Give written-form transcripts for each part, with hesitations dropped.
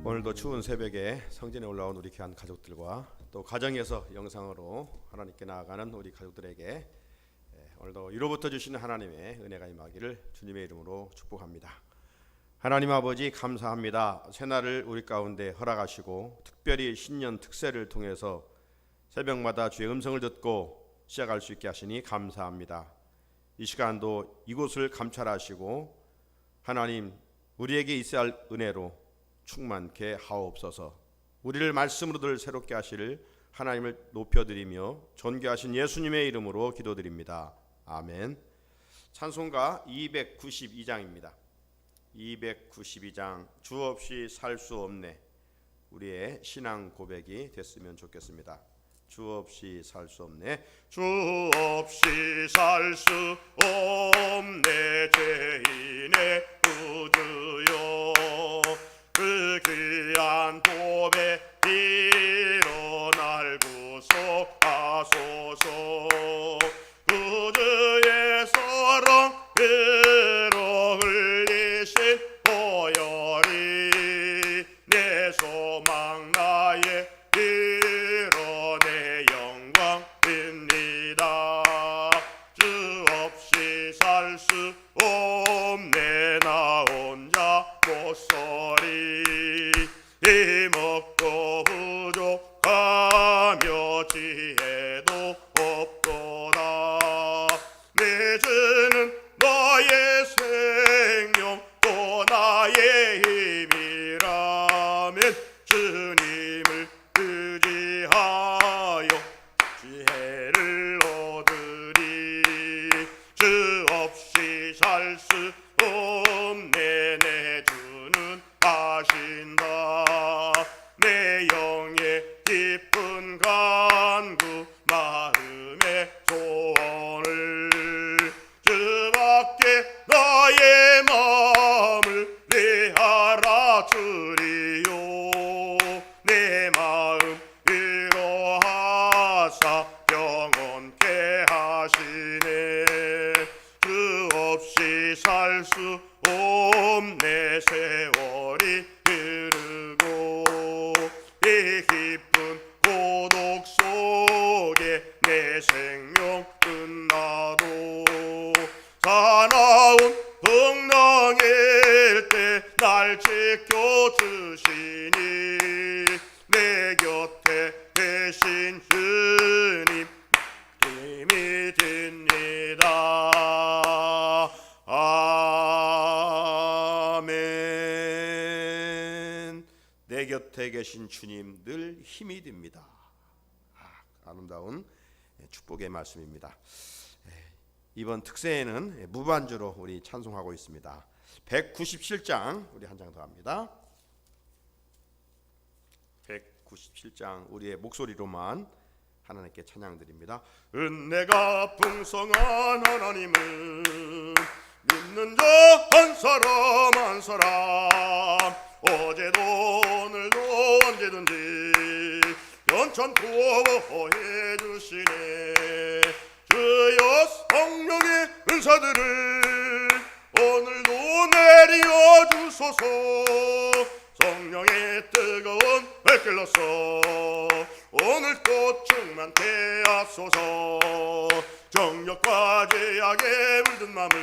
오늘도 추운 새벽에 성전에 올라온 우리 귀한 가족들과 또 가정에서 영상으로 하나님께 나아가는 우리 가족들에게 오늘도 위로부터 주시는 하나님의 은혜가 임하기를 주님의 이름으로 축복합니다. 하나님 아버지 감사합니다. 새날을 우리 가운데 허락하시고 특별히 신년 특세를 통해서 새벽마다 주의 음성을 듣고 시작할 수 있게 하시니 감사합니다. 이 시간도 이곳을 감찰하시고 하나님 우리에게 있어야 할 은혜로 충만케 하옵소서. 우리를 말씀으로들 새롭게 하실 하나님을 높여드리며 존귀하신 예수님의 이름으로 기도드립니다. 아멘. 찬송가 292장입니다. 292장 주 없이 살 수 없네. 우리의 신앙 고백이 됐으면 좋겠습니다. 주 없이 살 수 없네. 주 없이 살 수 없네. 죄인의 구주여, 그 귀한 보배 일어날 구속하소서. 구주의 사랑으로 흘리신 보혈이 내 소망 나의 내 영광입니다. 주 없이 살 수 없네. 나 혼자 못서리. 힘없고 부족하며 지혜도 없도다. 내 죄는 나의 생명 또 나의 힘이라면 주님을 의지하여 지혜를 얻으리. 주 없이 살 수 없네. 내 주는 아신다. 내 영의 깊은 간구 마음의 소원을 주밖에 나의 마음을 내 알아주리요. 내 마음 위로하사 영원케 하시네. 주 없이 살 수 없네. 세월이 흐르고 이 깊은 고독 속에 내 생명 끝나도 사나운 풍랑일 때 날 지켜주시니 내 곁에 계신 주님 힘이 됩니다. 아멘. 내 곁에 계신 주님 늘 힘이 됩니다. 아름다운 축복의 말씀입니다. 이번 특세에는 무반주로 우리 찬송하고 있습니다. 197장 우리 한 장 더 합니다. 197장 우리의 목소리로만 하나님께 찬양드립니다. 은혜가 풍성한 하나님을 믿는 자 한 사람 한 사람 어제도 오늘도 언제든지 연찬 구호해 주시네. 주여 성령의 은사들을 오늘도 내려 주소서. 성령의 뜨거운 발길로서 오늘 또 충만케 하소서. 정욕과 죄악에 물든 맘을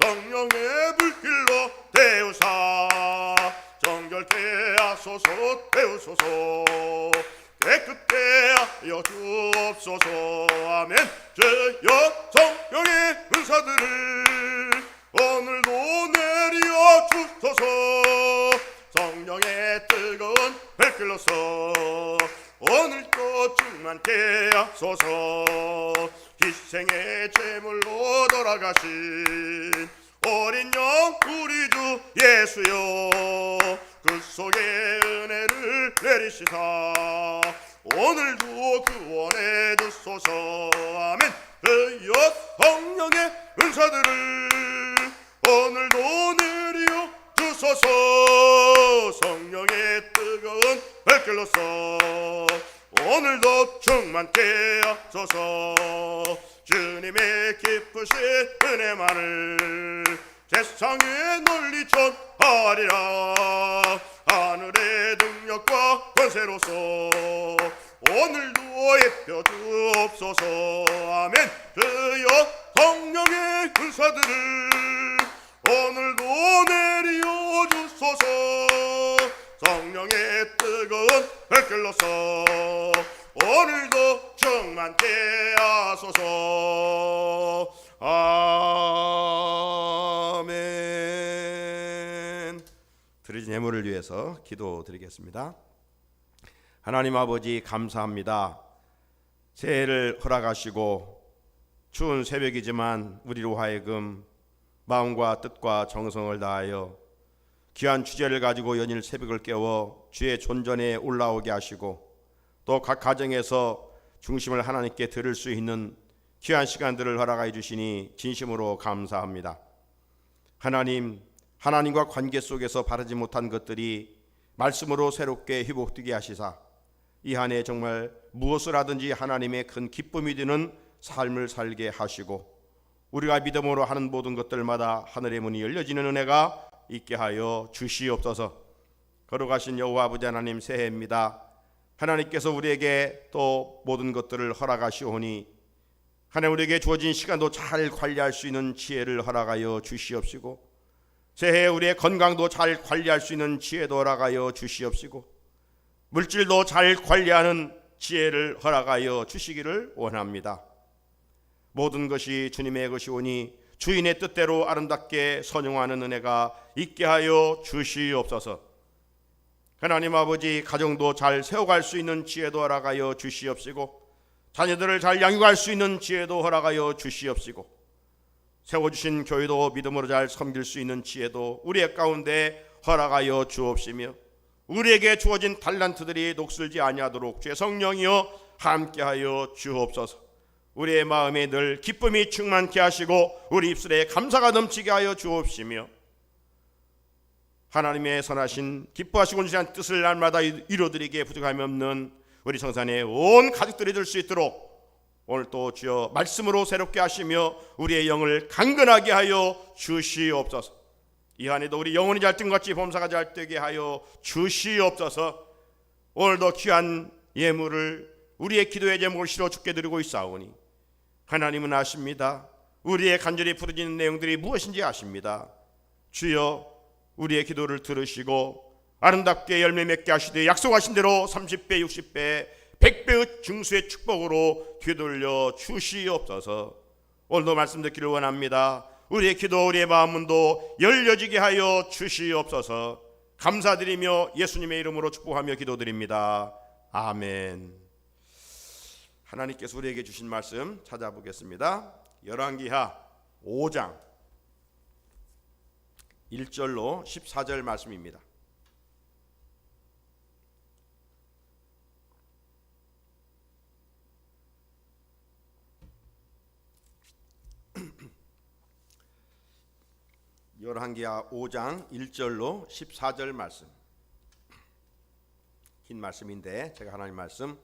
성령의 불길로 데우사 정결케 하소서. 데우소서. 깨끗게 하여 주옵소서. 아멘. 주여 성령의 은사들을 오늘도 내려 주소서. 성령의 뜨거운 발길로서 오늘도 충만케 하소서. 희생의 제물로 돌아가신 어린 영 우리 주 예수여, 그 속에 은혜를 내리시사 오늘도 구원해 주소서. 아멘. 주여 성령의 은사들을 오늘도 내려 주소서. 성령의 뜨거운 발길로서 오늘도 충만케 하소서. 주님의 깊으신 은혜만을 세상에 널리 전하리라. 하늘의 능력과 권세로서 오늘도 입혀 주옵소서. 아멘. 주여 성령의 군사들을 오늘도 내려 주소서. 성령의 뜨거운 불길로서 오늘도 충만케 하소서. 아멘. 드려진 예물을 위해서 기도드리겠습니다. 하나님 아버지, 감사합니다. 새해를 허락하시고 추운 새벽이지만 우리로 하여금 마음과 뜻과 정성을 다하여 귀한 주제를 가지고 연일 새벽을 깨워 주의 존전에 올라오게 하시고 또 각 가정에서 중심을 하나님께 들을 수 있는 귀한 시간들을 허락해 주시니 진심으로 감사합니다. 하나님과 관계 속에서 바르지 못한 것들이 말씀으로 새롭게 회복되게 하시사 이 한 해 정말 무엇을 하든지 하나님의 큰 기쁨이 되는 삶을 살게 하시고 우리가 믿음으로 하는 모든 것들마다 하늘의 문이 열려지는 은혜가 있게 하여 주시옵소서. 거룩하신 여호와 아버지 하나님, 새해입니다. 하나님께서 우리에게 또 모든 것들을 허락하시오니 하나님 우리에게 주어진 시간도 잘 관리할 수 있는 지혜를 허락하여 주시옵시고 새해 우리의 건강도 잘 관리할 수 있는 지혜도 허락하여 주시옵시고 물질도 잘 관리하는 지혜를 허락하여 주시기를 원합니다. 모든 것이 주님의 것이오니 주인의 뜻대로 아름답게 선용하는 은혜가 있게 하여 주시옵소서. 하나님 아버지, 가정도 잘 세워갈 수 있는 지혜도 허락하여 주시옵시고 자녀들을 잘 양육할 수 있는 지혜도 허락하여 주시옵시고 세워주신 교회도 믿음으로 잘 섬길 수 있는 지혜도 우리의 가운데 허락하여 주옵시며 우리에게 주어진 달란트들이 녹슬지 아니하도록 주의 성령이여 함께하여 주옵소서. 우리의 마음에 늘 기쁨이 충만케 하시고 우리 입술에 감사가 넘치게 하여 주옵시며 하나님의 선하신 기뻐하시고 온전한 뜻을 날마다 이루어드리기에 부족함이 없는 우리 성산의 온 가족들이 될 수 있도록 오늘 또 주여 말씀으로 새롭게 하시며 우리의 영을 강건하게 하여 주시옵소서. 이 한해도 우리 영혼이 잘 뜬 같이 범사가 잘 되게 하여 주시옵소서. 오늘도 귀한 예물을 우리의 기도의 제목을 실어 주께 드리고 있사오니 하나님은 아십니다. 우리의 간절히 부르짖는 내용들이 무엇인지 아십니다. 주여 우리의 기도를 들으시고 아름답게 열매 맺게 하시되 약속하신 대로 30배 60배 100배의 증수의 축복으로 되돌려 주시옵소서. 오늘도 말씀 듣기를 원합니다. 우리의 기도 우리의 마음문도 열려지게 하여 주시옵소서. 감사드리며 예수님의 이름으로 축복하며 기도드립니다. 아멘. 하나님께서 우리에게 주신 말씀 찾아보겠습니다. 열왕기하 5장 1절로 14절 말씀입니다. 열왕기하 5장 1절로 14절 말씀, 긴 말씀인데 제가 하나님 말씀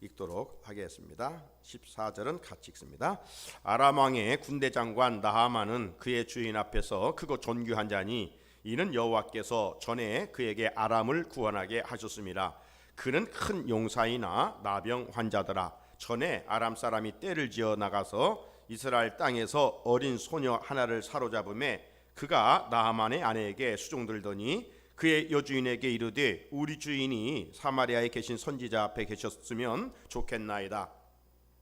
읽도록 하겠습니다. 14절은 같이 읽습니다. 아람 왕의 군대 장관 나하만은 그의 주인 앞에서 크고 존귀한 자니 이는 여호와께서 전에 그에게 아람을 구원하게 하셨습니다. 그는 큰 용사이나 나병 환자더라. 전에 아람 사람이 떼를 지어 나가서 이스라엘 땅에서 어린 소녀 하나를 사로잡음에 그가 나하만의 아내에게 수종들더니 그의 여주인에게 이르되 우리 주인이 사마리아에 계신 선지자 앞에 계셨으면 좋겠나이다.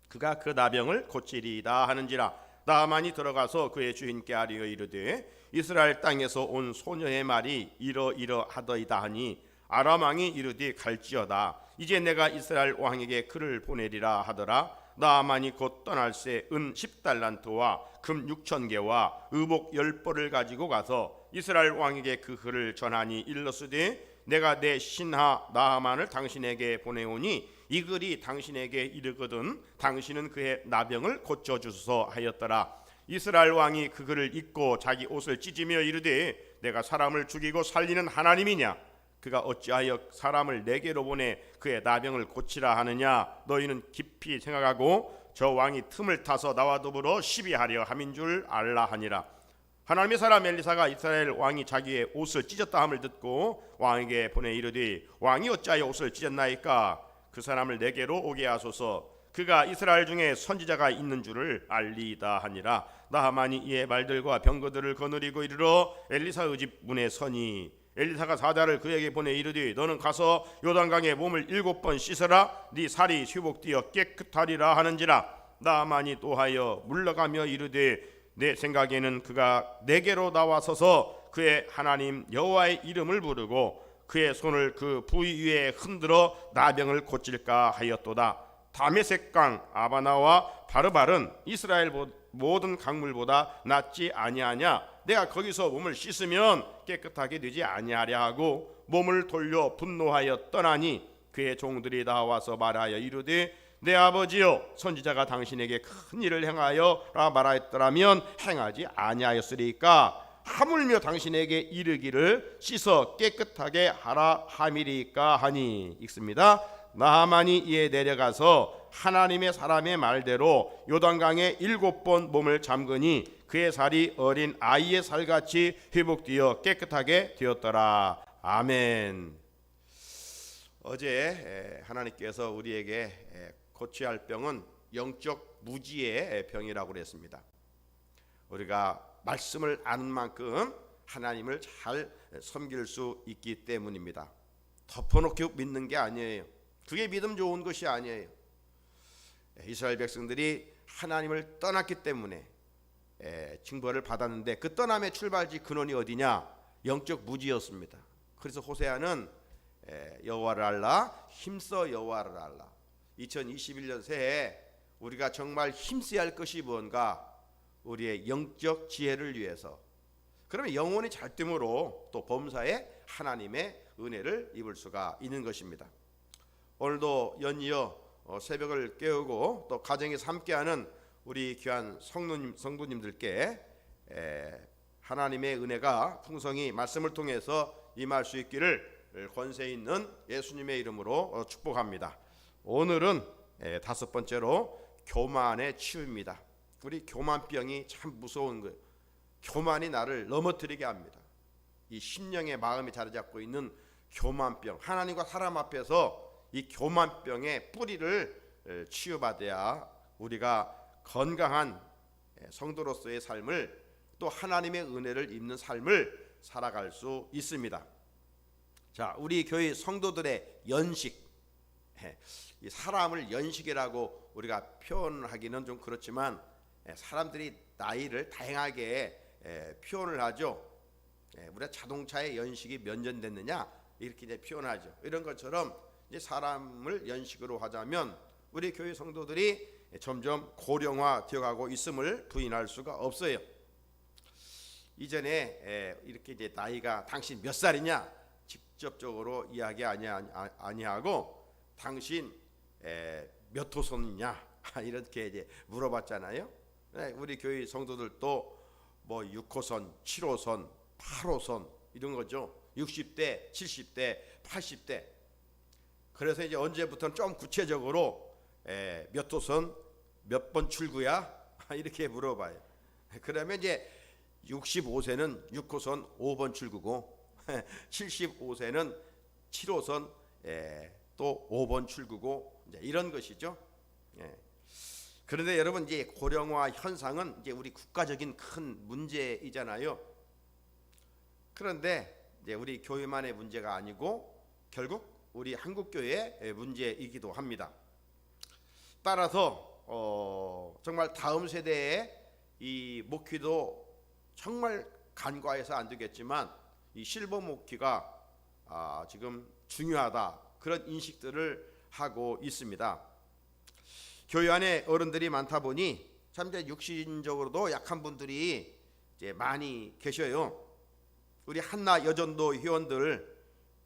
그가 그 나병을 고치리이다 하는지라. 나하만이 들어가서 그의 주인께 아뢰어 이르되 이스라엘 땅에서 온 소녀의 말이 이러이러하더이다 하니 아람 왕이 이르되 갈지어다. 이제 내가 이스라엘 왕에게 그를 보내리라 하더라. 나하만이 곧 떠날새 은 10달란트와 금 6,000개와 의복 10벌을 가지고 가서 이스라엘 왕에게 그 글을 전하니 일렀으되 내가 내 신하 나하만을 당신에게 보내오니 이 글이 당신에게 이르거든 당신은 그의 나병을 고쳐주소서 하였더라. 이스라엘 왕이 그 글을 읽고 자기 옷을 찢으며 이르되 내가 사람을 죽이고 살리는 하나님이냐? 그가 어찌하여 사람을 내게로 보내 그의 나병을 고치라 하느냐? 너희는 깊이 생각하고 저 왕이 틈을 타서 나와 더불어 시비하려 함인 줄 알라 하니라. 하나님의 사람 엘리사가 이스라엘 왕이 자기의 옷을 찢었다 함을 듣고 왕에게 보내 이르되 왕이 어찌하여 옷을 찢었나이까? 그 사람을 내게로 오게 하소서. 그가 이스라엘 중에 선지자가 있는 줄을 알리이다 하니라. 나하만이 이에 말들과 병거들을 거느리고 이르러 엘리사의 집 문에 서니 엘리사가 사자를 그에게 보내 이르되 너는 가서 요단강에 몸을 7번 씻으라. 네 살이 회복되어 깨끗하리라 하는지라. 나하만이 또하여 물러가며 이르되 내 생각에는 그가 내게로 나와서서 그의 하나님 여호와의 이름을 부르고 그의 손을 그 부위 위에 흔들어 나병을 고칠까 하였도다. 다메섹강 아바나와 바르발은 이스라엘 모든 강물보다 낫지 아니하냐? 내가 거기서 몸을 씻으면 깨끗하게 되지 아니하랴 하고 몸을 돌려 분노하여 떠나니 그의 종들이 나와서 말하여 이르되 내 아버지여, 선지자가 당신에게 큰 일을 행하여라 말하였더라면 행하지 아니하였으리까? 하물며 당신에게 이르기를 씻어 깨끗하게 하라 함이리까 하니. 읽습니다. 나하만이 이에 내려가서 하나님의 사람의 말대로 요단강에 7번 몸을 잠그니 그의 살이 어린 아이의 살같이 회복되어 깨끗하게 되었더라. 아멘. 어제 하나님께서 우리에게 고쳐야 할 병은 영적 무지의 병이라고 그랬습니다. 우리가 말씀을 아는 만큼 하나님을 잘 섬길 수 있기 때문입니다. 덮어놓고 믿는 게 아니에요. 그게 믿음 좋은 것이 아니에요. 이스라엘 백성들이 하나님을 떠났기 때문에 징벌을 받았는데 그 떠남의 출발지 근원이 어디냐? 영적 무지였습니다. 그래서 호세아는 여호와를 알라, 힘써 여호와를 알라. 2021년 새해 우리가 정말 힘써야 할 것이 뭔가? 우리의 영적 지혜를 위해서. 그러면 영혼이 잘됨으로 또 범사에 하나님의 은혜를 입을 수가 있는 것입니다. 오늘도 연이어 새벽을 깨우고 또 가정에서 함께하는 우리 귀한 성도님들께 하나님의 은혜가 풍성히 말씀을 통해서 임할 수 있기를 권세 있는 예수님의 이름으로 축복합니다. 오늘은 5번째로 교만의 치유입니다. 우리 교만병이 참 무서운 거예요. 교만이 나를 넘어뜨리게 합니다. 이 심령의 마음이 자리 잡고 있는 교만병, 하나님과 사람 앞에서 이 교만병의 뿌리를 치유받아야 우리가 건강한 성도로서의 삶을 또 하나님의 은혜를 입는 삶을 살아갈 수 있습니다. 자, 우리 교회 성도들의 연식, 이 사람을 연식이라고 우리가 표현하기는 좀 그렇지만 사람들이 나이를 다양하게 표현을 하죠. 우리가 자동차의 연식이 몇 년 됐느냐 이렇게 이제 표현하죠. 이런 것처럼 이제 사람을 연식으로 하자면 우리 교회 성도들이 점점 고령화되어가고 있음을 부인할 수가 없어요. 이전에 이렇게 이제 나이가 당신 몇 살이냐 직접적으로 이야기 아니하고 당신 몇 호선이냐 이렇게 이제 물어봤잖아요. 우리 교회 성도들도 뭐 6호선, 7호선, 8호선 이런 거죠. 60대, 70대, 80대. 그래서 이제 언제부터는 좀 구체적으로 몇 호선, 몇 번 출구야 이렇게 물어봐요. 그러면 이제 65세는 6호선 5번 출구고 75세는 7호선 또 5번 출구고 이제 이런 것이죠. 그런데 여러분 이제 고령화 현상은 이제 우리 국가적인 큰 문제이잖아요. 그런데 이제 우리 교회만의 문제가 아니고 결국 우리 한국 교회의 문제이기도 합니다. 따라서 정말 다음 세대의 이 목회도 정말 간과해서 안 되겠지만 이 실버 목회가 지금 중요하다 그런 인식들을 하고 있습니다. 교회 안에 어른들이 많다 보니 참 이제 육신적으로도 약한 분들이 이제 많이 계셔요. 우리 한나 여전도 회원들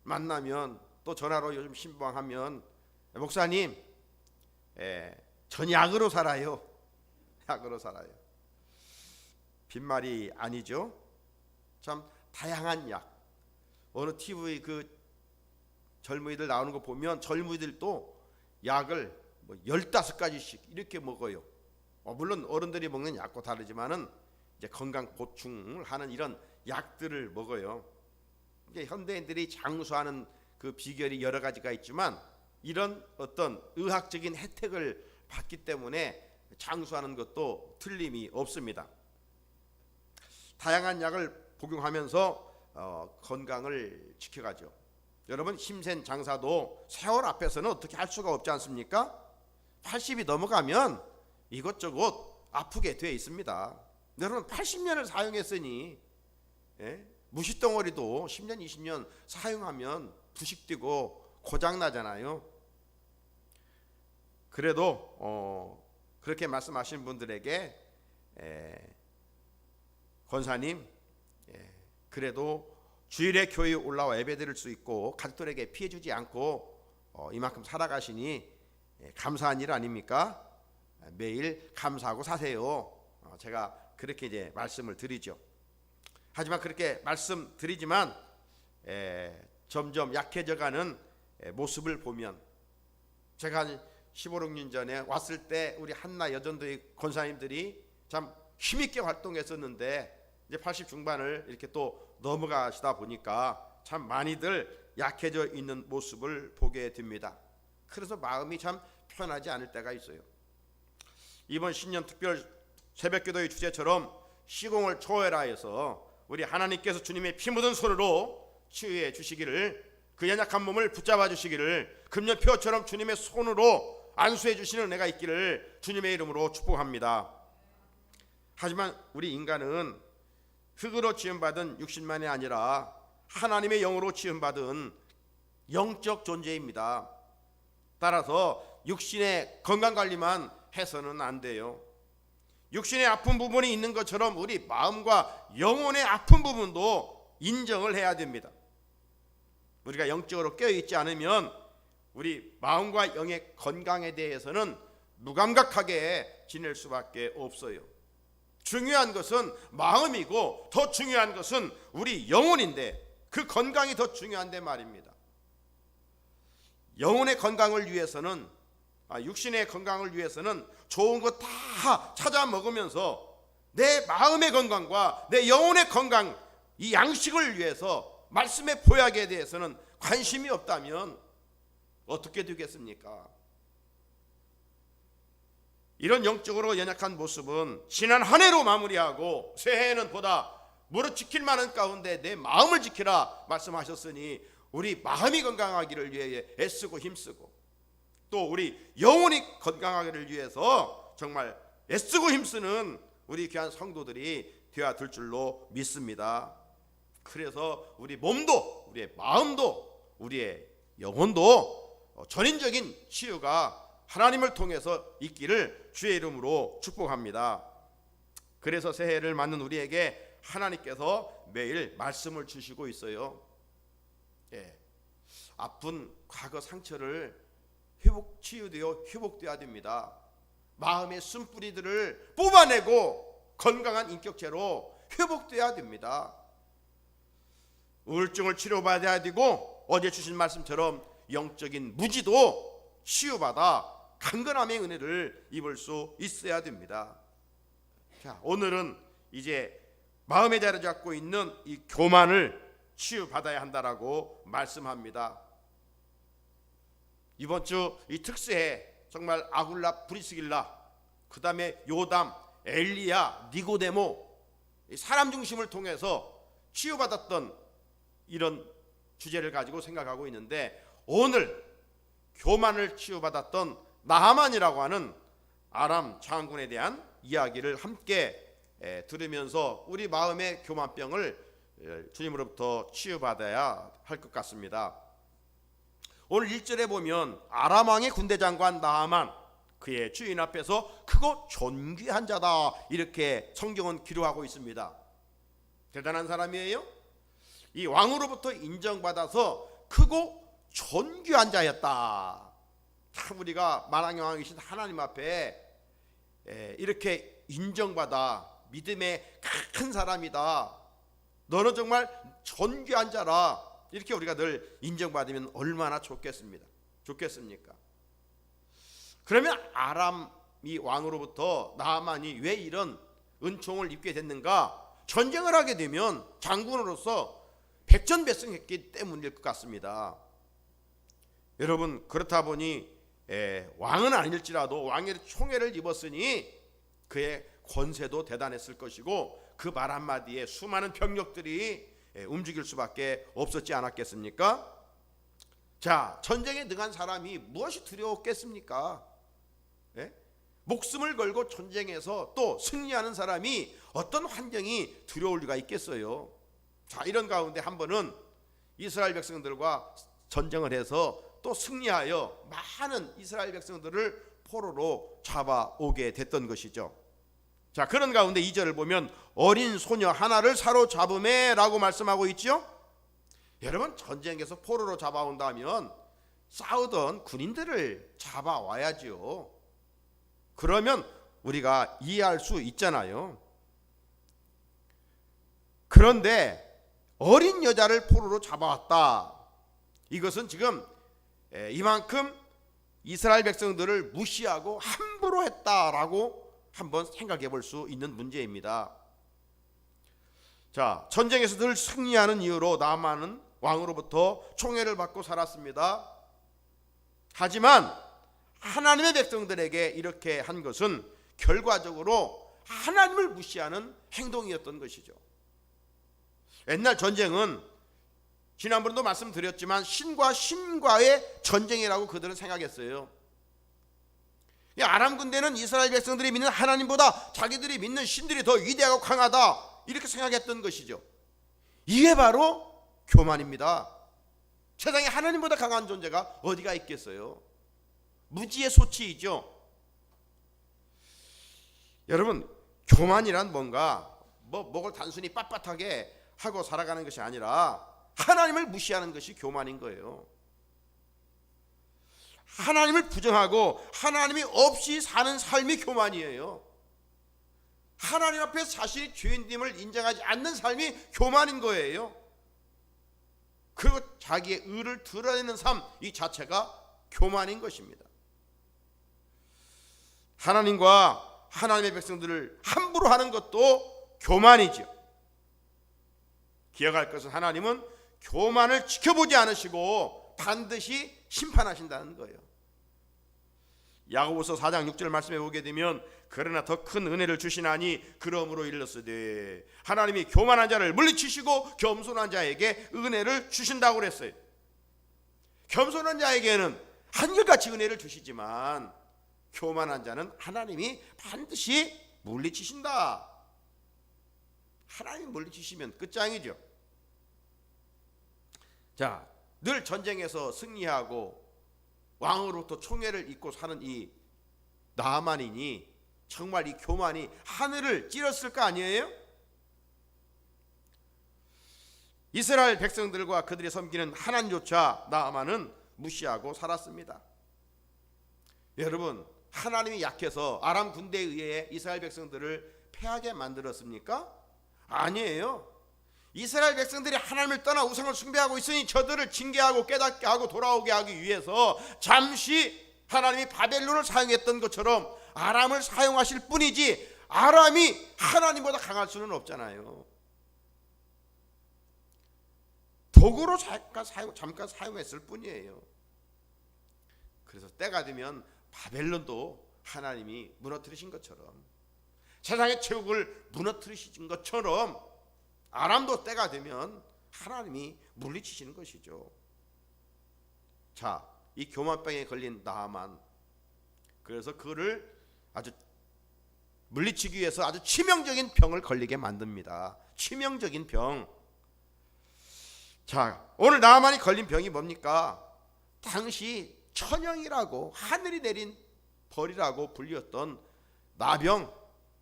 만나면 또 전화로 요즘 신방하면 목사님, 전 약으로 살아요. 약으로 살아요. 빈말이 아니죠. 참 다양한 약. 어느 TV 그 젊은이들 나오는 거 보면 젊은이들도 약을 뭐 15가지씩 이렇게 먹어요. 물론 어른들이 먹는 약과 다르지만은 이제 건강 보충을 하는 이런 약들을 먹어요. 이제 현대인들이 장수하는 그 비결이 여러 가지가 있지만 이런 어떤 의학적인 혜택을 받기 때문에 장수하는 것도 틀림이 없습니다. 다양한 약을 복용하면서 건강을 지켜가죠. 여러분, 힘센 장사도 세월 앞에서는 어떻게 할 수가 없지 않습니까? 80이 넘어가면 이것저것 아프게 돼 있습니다. 여러분, 80년을 사용했으니 무시덩어리도 10년 20년 사용하면 부식되고 고장나잖아요. 그래도 그렇게 말씀하신 분들에게 권사님, 그래도 주일에 교회에 올라와 예배드릴 수 있고 가족들에게 피해 주지 않고 이만큼 살아가시니 감사한 일 아닙니까? 매일 감사하고 사세요. 제가 그렇게 이제 말씀을 드리죠. 하지만 그렇게 말씀드리지만 점점 약해져가는 모습을 보면, 제가 한 15, 16년 전에 왔을 때 우리 한나 여전도의 권사님들이 참 힘있게 활동했었는데 이제 80 중반을 이렇게 또 넘어가시다 보니까 참 많이들 약해져 있는 모습을 보게 됩니다. 그래서 마음이 참 편하지 않을 때가 있어요. 이번 신년 특별 새벽기도의 주제처럼 시공을 초월하라 해서 우리 하나님께서 주님의 피 묻은 손으로 치유해 주시기를, 그 연약한 몸을 붙잡아 주시기를, 금년표처럼 주님의 손으로 안수해 주시는 은혜가 있기를 주님의 이름으로 축복합니다. 하지만 우리 인간은 흙으로 지음받은 육신만이 아니라 하나님의 영으로 지음받은 영적 존재입니다. 따라서 육신의 건강관리만 해서는 안 돼요. 육신의 아픈 부분이 있는 것처럼 우리 마음과 영혼의 아픈 부분도 인정을 해야 됩니다. 우리가 영적으로 깨어있지 않으면 우리 마음과 영의 건강에 대해서는 무감각하게 지낼 수밖에 없어요. 중요한 것은 마음이고 더 중요한 것은 우리 영혼인데, 그 건강이 더 중요한데 말입니다. 영혼의 건강을 위해서는, 육신의 건강을 위해서는 좋은 거 다 찾아 먹으면서 내 마음의 건강과 내 영혼의 건강, 이 양식을 위해서 말씀의 보약에 대해서는 관심이 없다면 어떻게 되겠습니까? 이런 영적으로 연약한 모습은 지난 한 해로 마무리하고 새해에는 보다 무릇 지킬 만한 가운데 내 마음을 지키라 말씀하셨으니, 우리 마음이 건강하기를 위해 애쓰고 힘쓰고 또 우리 영혼이 건강하기를 위해서 정말 애쓰고 힘쓰는 우리 귀한 성도들이 되어야 될 줄로 믿습니다. 그래서 우리 몸도, 우리의 마음도, 우리의 영혼도 전인적인 치유가 하나님을 통해서 있기를 주의 이름으로 축복합니다. 그래서 새해를 맞는 우리에게 하나님께서 매일 말씀을 주시고 있어요. 아픈 과거 상처를 회복되어야 됩니다. 마음의 쓴뿌리들을 뽑아내고 건강한 인격체로 회복되어야 됩니다. 우울증을 치료받아야 되고, 어제 주신 말씀처럼 영적인 무지도 치유받아 강건함의 은혜를 입을 수 있어야 됩니다. 자, 오늘은 이제 마음의 자리 잡고 있는 이 교만을 치유받아야 한다라고 말씀합니다. 이번 주 이 특세에 정말 아굴라, 브리스길라, 그 다음에 요담, 엘리야, 니고데모, 사람 중심을 통해서 치유받았던 이런 주제를 가지고 생각하고 있는데, 오늘 교만을 치유받았던 나하만이라고 하는 아람 장군에 대한 이야기를 함께 들으면서 우리 마음의 교만병을 주님으로부터 치유받아야 할 것 같습니다. 오늘 1절에 보면 아람 왕의 군대 장관 나하만, 그의 주인 앞에서 크고 존귀한 자다, 이렇게 성경은 기록하고 있습니다. 대단한 사람이에요. 이 왕으로부터 인정받아서 크고 존귀한 자였다. 참 우리가 만왕의 하나님 앞에 이렇게 인정받아 믿음의 큰 사람이다, 너는 정말 존귀한 자라, 이렇게 우리가 늘 인정받으면 얼마나 좋겠습니까? 그러면 아람이 왕으로부터 나하만이 왜 이런 은총을 입게 됐는가? 전쟁을 하게 되면 장군으로서 백전백승했기 때문일 것 같습니다. 여러분, 그렇다 보니 왕은 아닐지라도 왕의 총애를 입었으니 그의 권세도 대단했을 것이고 그 말 한마디에 수많은 병력들이 움직일 수밖에 없었지 않았겠습니까? 자, 전쟁에 능한 사람이 무엇이 두려웠겠습니까? 예? 목숨을 걸고 전쟁에서 또 승리하는 사람이 어떤 환경이 두려울 리가 있겠어요? 자, 이런 가운데 한 번은 이스라엘 백성들과 전쟁을 해서 또 승리하여 많은 이스라엘 백성들을 포로로 잡아오게 됐던 것이죠. 자, 그런 가운데 2절을 보면 어린 소녀 하나를 사로잡음에 라고 말씀하고 있죠. 여러분, 전쟁에서 포로로 잡아온다면 싸우던 군인들을 잡아와야지요. 그러면 우리가 이해할 수 있잖아요. 그런데 어린 여자를 포로로 잡아왔다. 이것은 지금 이만큼 이스라엘 백성들을 무시하고 함부로 했다라고 한번 생각해 볼 수 있는 문제입니다. 자, 전쟁에서 늘 승리하는 이유로 나아만은 왕으로부터 총애를 받고 살았습니다. 하지만 하나님의 백성들에게 이렇게 한 것은 결과적으로 하나님을 무시하는 행동이었던 것이죠. 옛날 전쟁은 지난번에도 말씀드렸지만 신과 신과의 전쟁이라고 그들은 생각했어요. 아람 군대는 이스라엘 백성들이 믿는 하나님보다 자기들이 믿는 신들이 더 위대하고 강하다 이렇게 생각했던 것이죠. 이게 바로 교만입니다. 세상에 하나님보다 강한 존재가 어디가 있겠어요? 무지의 소치이죠. 여러분, 교만이란 뭔가 목을 단순히 빳빳하게 하고 살아가는 것이 아니라 하나님을 무시하는 것이 교만인 거예요. 하나님을 부정하고 하나님이 없이 사는 삶이 교만이에요. 하나님 앞에 자신이 죄인됨을 인정하지 않는 삶이 교만인 거예요. 그리고 자기의 의를 드러내는 삶, 이 자체가 교만인 것입니다. 하나님과 하나님의 백성들을 함부로 하는 것도 교만이죠. 기억할 것은 하나님은 교만을 지켜보지 않으시고 반드시 심판하신다는 거예요. 야고보서 4장 6절 말씀에 보게 되면 그러나 더 큰 은혜를 주시나니 그러므로 일렀으되 하나님이 교만한 자를 물리치시고 겸손한 자에게 은혜를 주신다고 그랬어요. 겸손한 자에게는 한결같이 은혜를 주시지만 교만한 자는 하나님이 반드시 물리치신다. 하나님이 물리치시면 끝장이죠. 자, 늘 전쟁에서 승리하고 왕으로부터 총애를 입고 사는 이 나아만이니 정말 이 교만이 하늘을 찌렀을 거 아니에요? 이스라엘 백성들과 그들이 섬기는 하나님조차 나아만은 무시하고 살았습니다. 여러분, 하나님이 약해서 아람 군대에 의해 이스라엘 백성들을 패하게 만들었습니까? 아니에요. 이스라엘 백성들이 하나님을 떠나 우상을 숭배하고 있으니 저들을 징계하고 깨닫게 하고 돌아오게 하기 위해서 잠시 하나님이 바벨론을 사용했던 것처럼 아람을 사용하실 뿐이지 아람이 하나님보다 강할 수는 없잖아요. 도구로 잠깐 사용했을 뿐이에요. 그래서 때가 되면 바벨론도 하나님이 무너뜨리신 것처럼 세상의 제국을 무너뜨리신 것처럼 아람도 때가 되면 하나님이 물리치시는 것이죠. 자, 이 교만병에 걸린 나아만, 그래서 그를 아주 물리치기 위해서 아주 치명적인 병을 걸리게 만듭니다. 치명적인 병. 자, 오늘 나아만이 걸린 병이 뭡니까? 당시 천형이라고 하늘이 내린 벌이라고 불렸던 나병,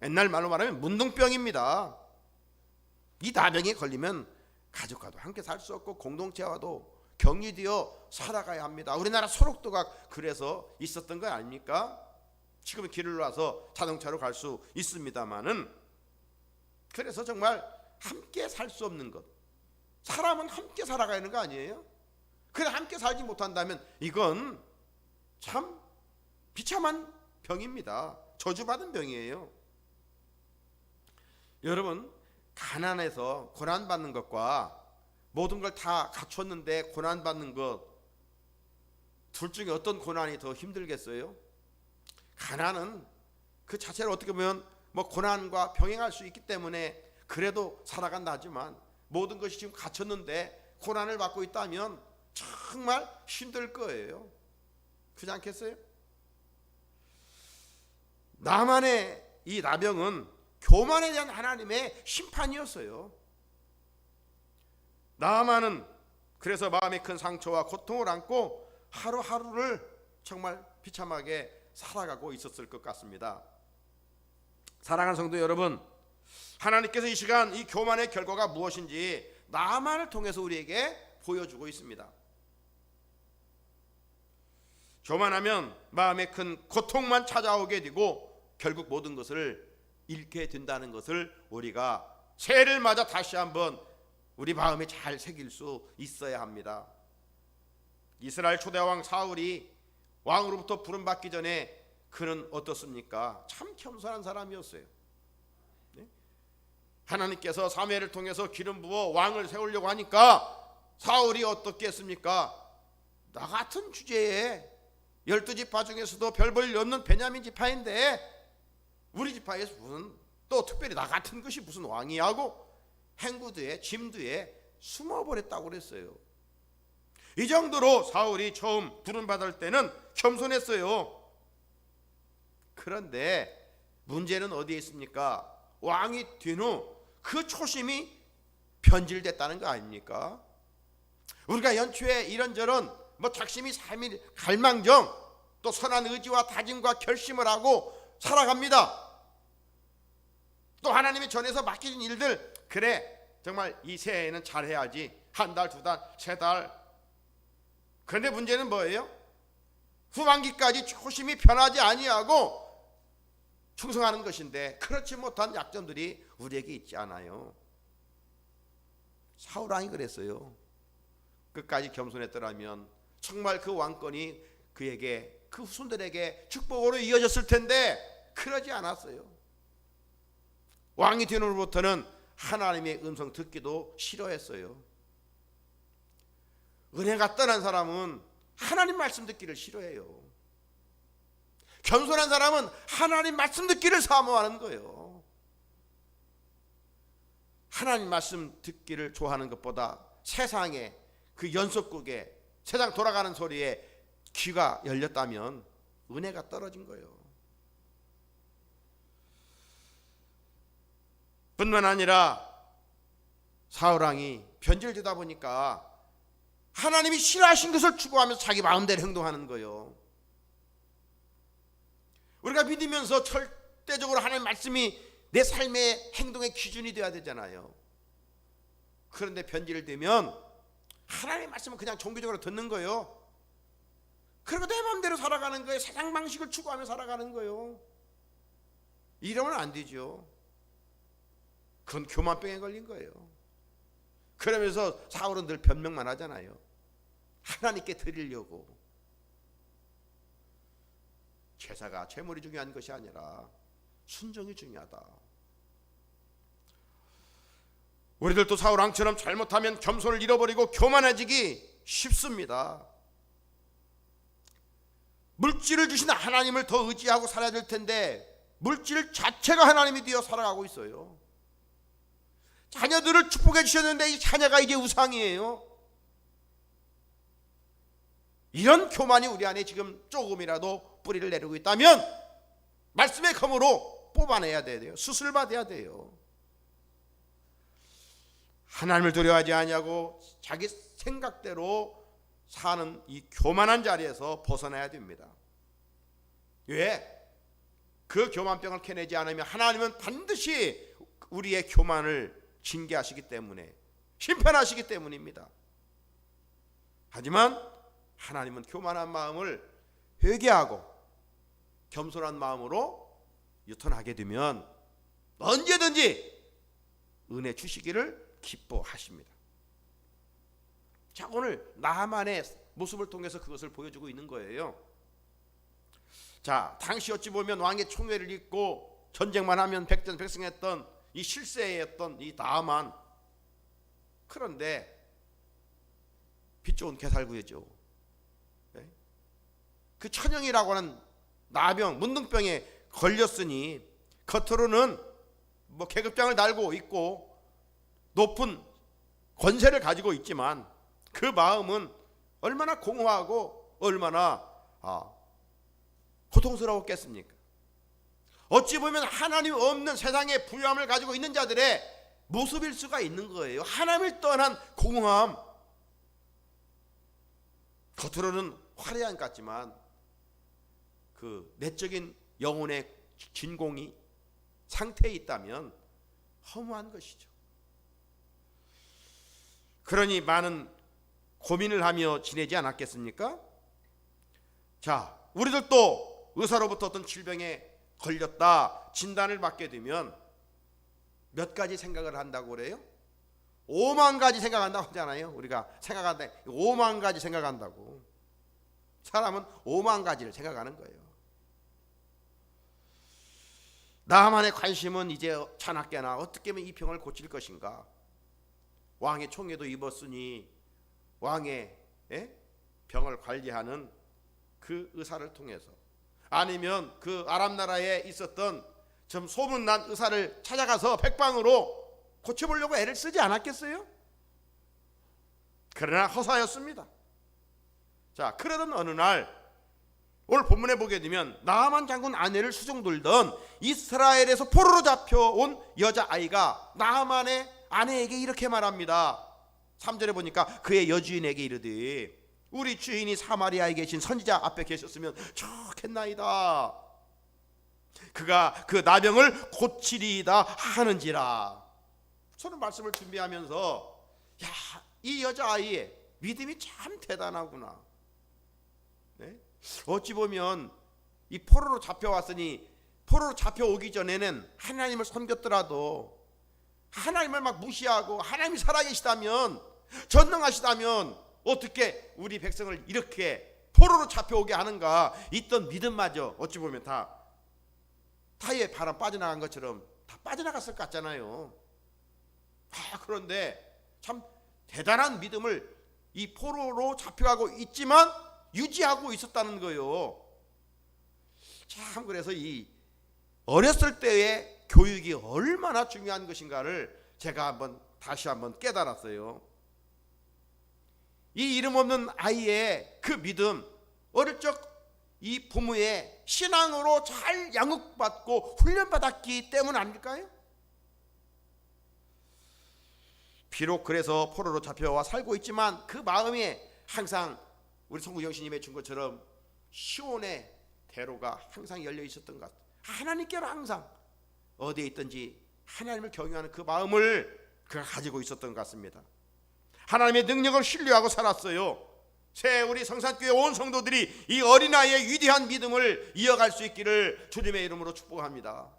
옛날 말로 말하면 문둥병입니다. 이 나병에 걸리면 가족과도 함께 살 수 없고 공동체와도 격리되어 살아가야 합니다. 우리나라 소록도가 그래서 있었던 거 아닙니까? 지금 길을 놔서 자동차로 갈 수 있습니다만은, 그래서 정말 함께 살 수 없는 것, 사람은 함께 살아가야 하는 거 아니에요? 그래 함께 살지 못한다면 이건 참 비참한 병입니다. 저주받은 병이에요. 여러분, 가난해서 고난받는 것과 모든 걸 다 갖췄는데 고난받는 것, 둘 중에 어떤 고난이 더 힘들겠어요? 가난은 그 자체를 어떻게 보면 뭐 고난과 병행할 수 있기 때문에 그래도 살아간다지만, 모든 것이 지금 갖췄는데 고난을 받고 있다면 정말 힘들 거예요. 그렇지 않겠어요? 나만의 이 나병은 교만에 대한 하나님의 심판이었어요. 나만은 그래서 마음의 큰 상처와 고통을 안고 하루하루를 정말 비참하게 살아가고 있었을 것 같습니다. 사랑하는 성도 여러분, 하나님께서 이 시간 이 교만의 결과가 무엇인지 나만을 통해서 우리에게 보여주고 있습니다. 교만하면 마음에 큰 고통만 찾아오게 되고 결국 모든 것을 잃게 된다는 것을 우리가 새해를 맞아 다시 한번 우리 마음에 잘 새길 수 있어야 합니다. 이스라엘 초대왕 사울이 왕으로부터 부름받기 전에 그는 어떻습니까? 참 겸손한 사람이었어요. 하나님께서 사무엘을 통해서 기름 부어 왕을 세우려고 하니까 사울이 어떻게 했습니까? 나 같은 주제에 12지파 중에서도 별 볼 일 없는 베냐민 지파인데 우리 지파에서 무슨 또 특별히 나 같은 것이 무슨 왕이 하고 행구드에 짐드에 숨어버렸다고 그랬어요. 이 정도로 사울이 처음 부름받을 때는 겸손했어요. 그런데 문제는 어디에 있습니까? 왕이 된 후 그 초심이 변질됐다는 거 아닙니까? 우리가 연초에 이런저런 뭐 작심이 3일 갈망정 또 선한 의지와 다짐과 결심을 하고 살아갑니다. 또 하나님이 전해서 맡기신 일들, 그래 정말 이 새해에는 잘해야지, 한 달, 두 달, 세 달. 그런데 문제는 뭐예요? 후반기까지 초심이 변하지 아니하고 충성하는 것인데 그렇지 못한 약점들이 우리에게 있지 않아요? 사울왕이 그랬어요. 끝까지 겸손했더라면 정말 그 왕권이 그에게, 그 후손들에게 축복으로 이어졌을 텐데 그러지 않았어요. 왕이 된 후로부터는 하나님의 음성 듣기도 싫어했어요. 은혜가 떠난 사람은 하나님 말씀 듣기를 싫어해요. 겸손한 사람은 하나님 말씀 듣기를 사모하는 거예요. 하나님 말씀 듣기를 좋아하는 것보다 세상에 그 연속극에 세상 돌아가는 소리에 귀가 열렸다면 은혜가 떨어진 거예요. 뿐만 아니라 사울왕이 변질되다 보니까 하나님이 싫어하신 것을 추구하면서 자기 마음대로 행동하는 거예요. 우리가 믿으면서 절대적으로 하나님 말씀이 내 삶의 행동의 기준이 되어야 되잖아요. 그런데 변질되면 하나님의 말씀은 그냥 종교적으로 듣는 거예요. 그리고 내 마음대로 살아가는 거예요. 세상 방식을 추구하며 살아가는 거예요. 이러면 안 되죠. 그건 교만병에 걸린 거예요. 그러면서 사울은 늘 변명만 하잖아요. 하나님께 드리려고. 제사가 제물이 중요한 것이 아니라 순종이 중요하다. 우리들도 사울왕처럼 잘못하면 겸손을 잃어버리고 교만해지기 쉽습니다. 물질을 주신 하나님을 더 의지하고 살아야 될 텐데 물질 자체가 하나님이 되어 살아가고 있어요. 자녀들을 축복해 주셨는데 이 자녀가 이제 우상이에요. 이런 교만이 우리 안에 지금 조금이라도 뿌리를 내리고 있다면 말씀의 검으로 뽑아내야 돼요. 수술받아야 돼요. 하나님을 두려워하지 아니하고 자기 생각대로 사는 이 교만한 자리에서 벗어나야 됩니다. 왜? 그 교만병을 캐내지 않으면 하나님은 반드시 우리의 교만을 징계하시기 때문에, 심판하시기 때문입니다. 하지만 하나님은 교만한 마음을 회개하고 겸손한 마음으로 유턴하게 되면 언제든지 은혜 주시기를 기뻐하십니다. 자, 오늘 나만의 모습을 통해서 그것을 보여주고 있는 거예요. 자, 당시 어찌 보면 왕의 총애를 입고 전쟁만 하면 백전백승했던 이 실세였던 이 나아만, 그런데 빛 좋은 개살구였죠. 네? 그 천형이라고 하는 나병, 문둥병에 걸렸으니 겉으로는 뭐 계급장을 달고 있고 높은 권세를 가지고 있지만 그 마음은 얼마나 공허하고 얼마나 고통스러웠겠습니까? 어찌 보면 하나님 없는 세상의 부유함을 가지고 있는 자들의 모습일 수가 있는 거예요. 하나님을 떠난 공허함. 겉으로는 화려한 것 같지만 그 내적인 영혼의 진공이 상태에 있다면 허무한 것이죠. 그러니 많은 고민을 하며 지내지 않았겠습니까? 자, 우리들도 의사로부터 어떤 질병에 걸렸다 진단을 받게 되면 몇 가지 생각을 한다고 그래요? 5만 가지 생각한다고 하잖아요. 우리가 생각한다, 5만 가지 생각한다고. 사람은 5만 가지를 생각하는 거예요. 나만의 관심은 이제 자나깨나 어떻게 하면 이 병을 고칠 것인가. 왕의 총애도 입었으니 왕의 병을 관리하는 그 의사를 통해서, 아니면 그 아람 나라에 있었던 좀 소문난 의사를 찾아가서 백방으로 고쳐보려고 애를 쓰지 않았겠어요? 그러나 허사였습니다. 자, 그러던 어느 날 오늘 본문에 보게 되면 나아만 장군 아내를 수종들던 이스라엘에서 포로로 잡혀온 여자아이가 나아만의 아내에게 이렇게 말합니다. 3절에 보니까 그의 여주인에게 이르되 우리 주인이 사마리아에 계신 선지자 앞에 계셨으면 좋겠나이다. 그가 그 나병을 고치리이다 하는지라. 저는 말씀을 준비하면서 이 여자아이의 믿음이 참 대단하구나. 네? 어찌 보면 이 포로로 잡혀왔으니 포로로 잡혀오기 전에는 하나님을 섬겼더라도 하나님을 막 무시하고 하나님이 살아계시다면, 전능하시다면 어떻게 우리 백성을 이렇게 포로로 잡혀오게 하는가. 있던 믿음마저 어찌 보면 다 타이에 바람 빠져나간 것처럼 다 빠져나갔을 것 같잖아요. 그런데 참 대단한 믿음을 이 포로로 잡혀가고 있지만 유지하고 있었다는 거예요. 참, 그래서 이 어렸을 때의 교육이 얼마나 중요한 것인가를 제가 다시 한번 깨달았어요. 이 이름 없는 아이의 그 믿음, 어릴 적 이 부모의 신앙으로 잘 양육받고 훈련받았기 때문 아닐까요? 비록 그래서 포로로 잡혀와 살고 있지만 그 마음에 항상 우리 성구영신님의 준 것처럼 시온의 대로가 항상 열려 있었던 것 같아요. 하나님께로 항상 어디에 있든지 하나님을 경외하는 그 마음을 그가 가지고 있었던 것 같습니다. 하나님의 능력을 신뢰하고 살았어요. 새 우리 성산교회 온 성도들이 이 어린아이의 위대한 믿음을 이어갈 수 있기를 주님의 이름으로 축복합니다.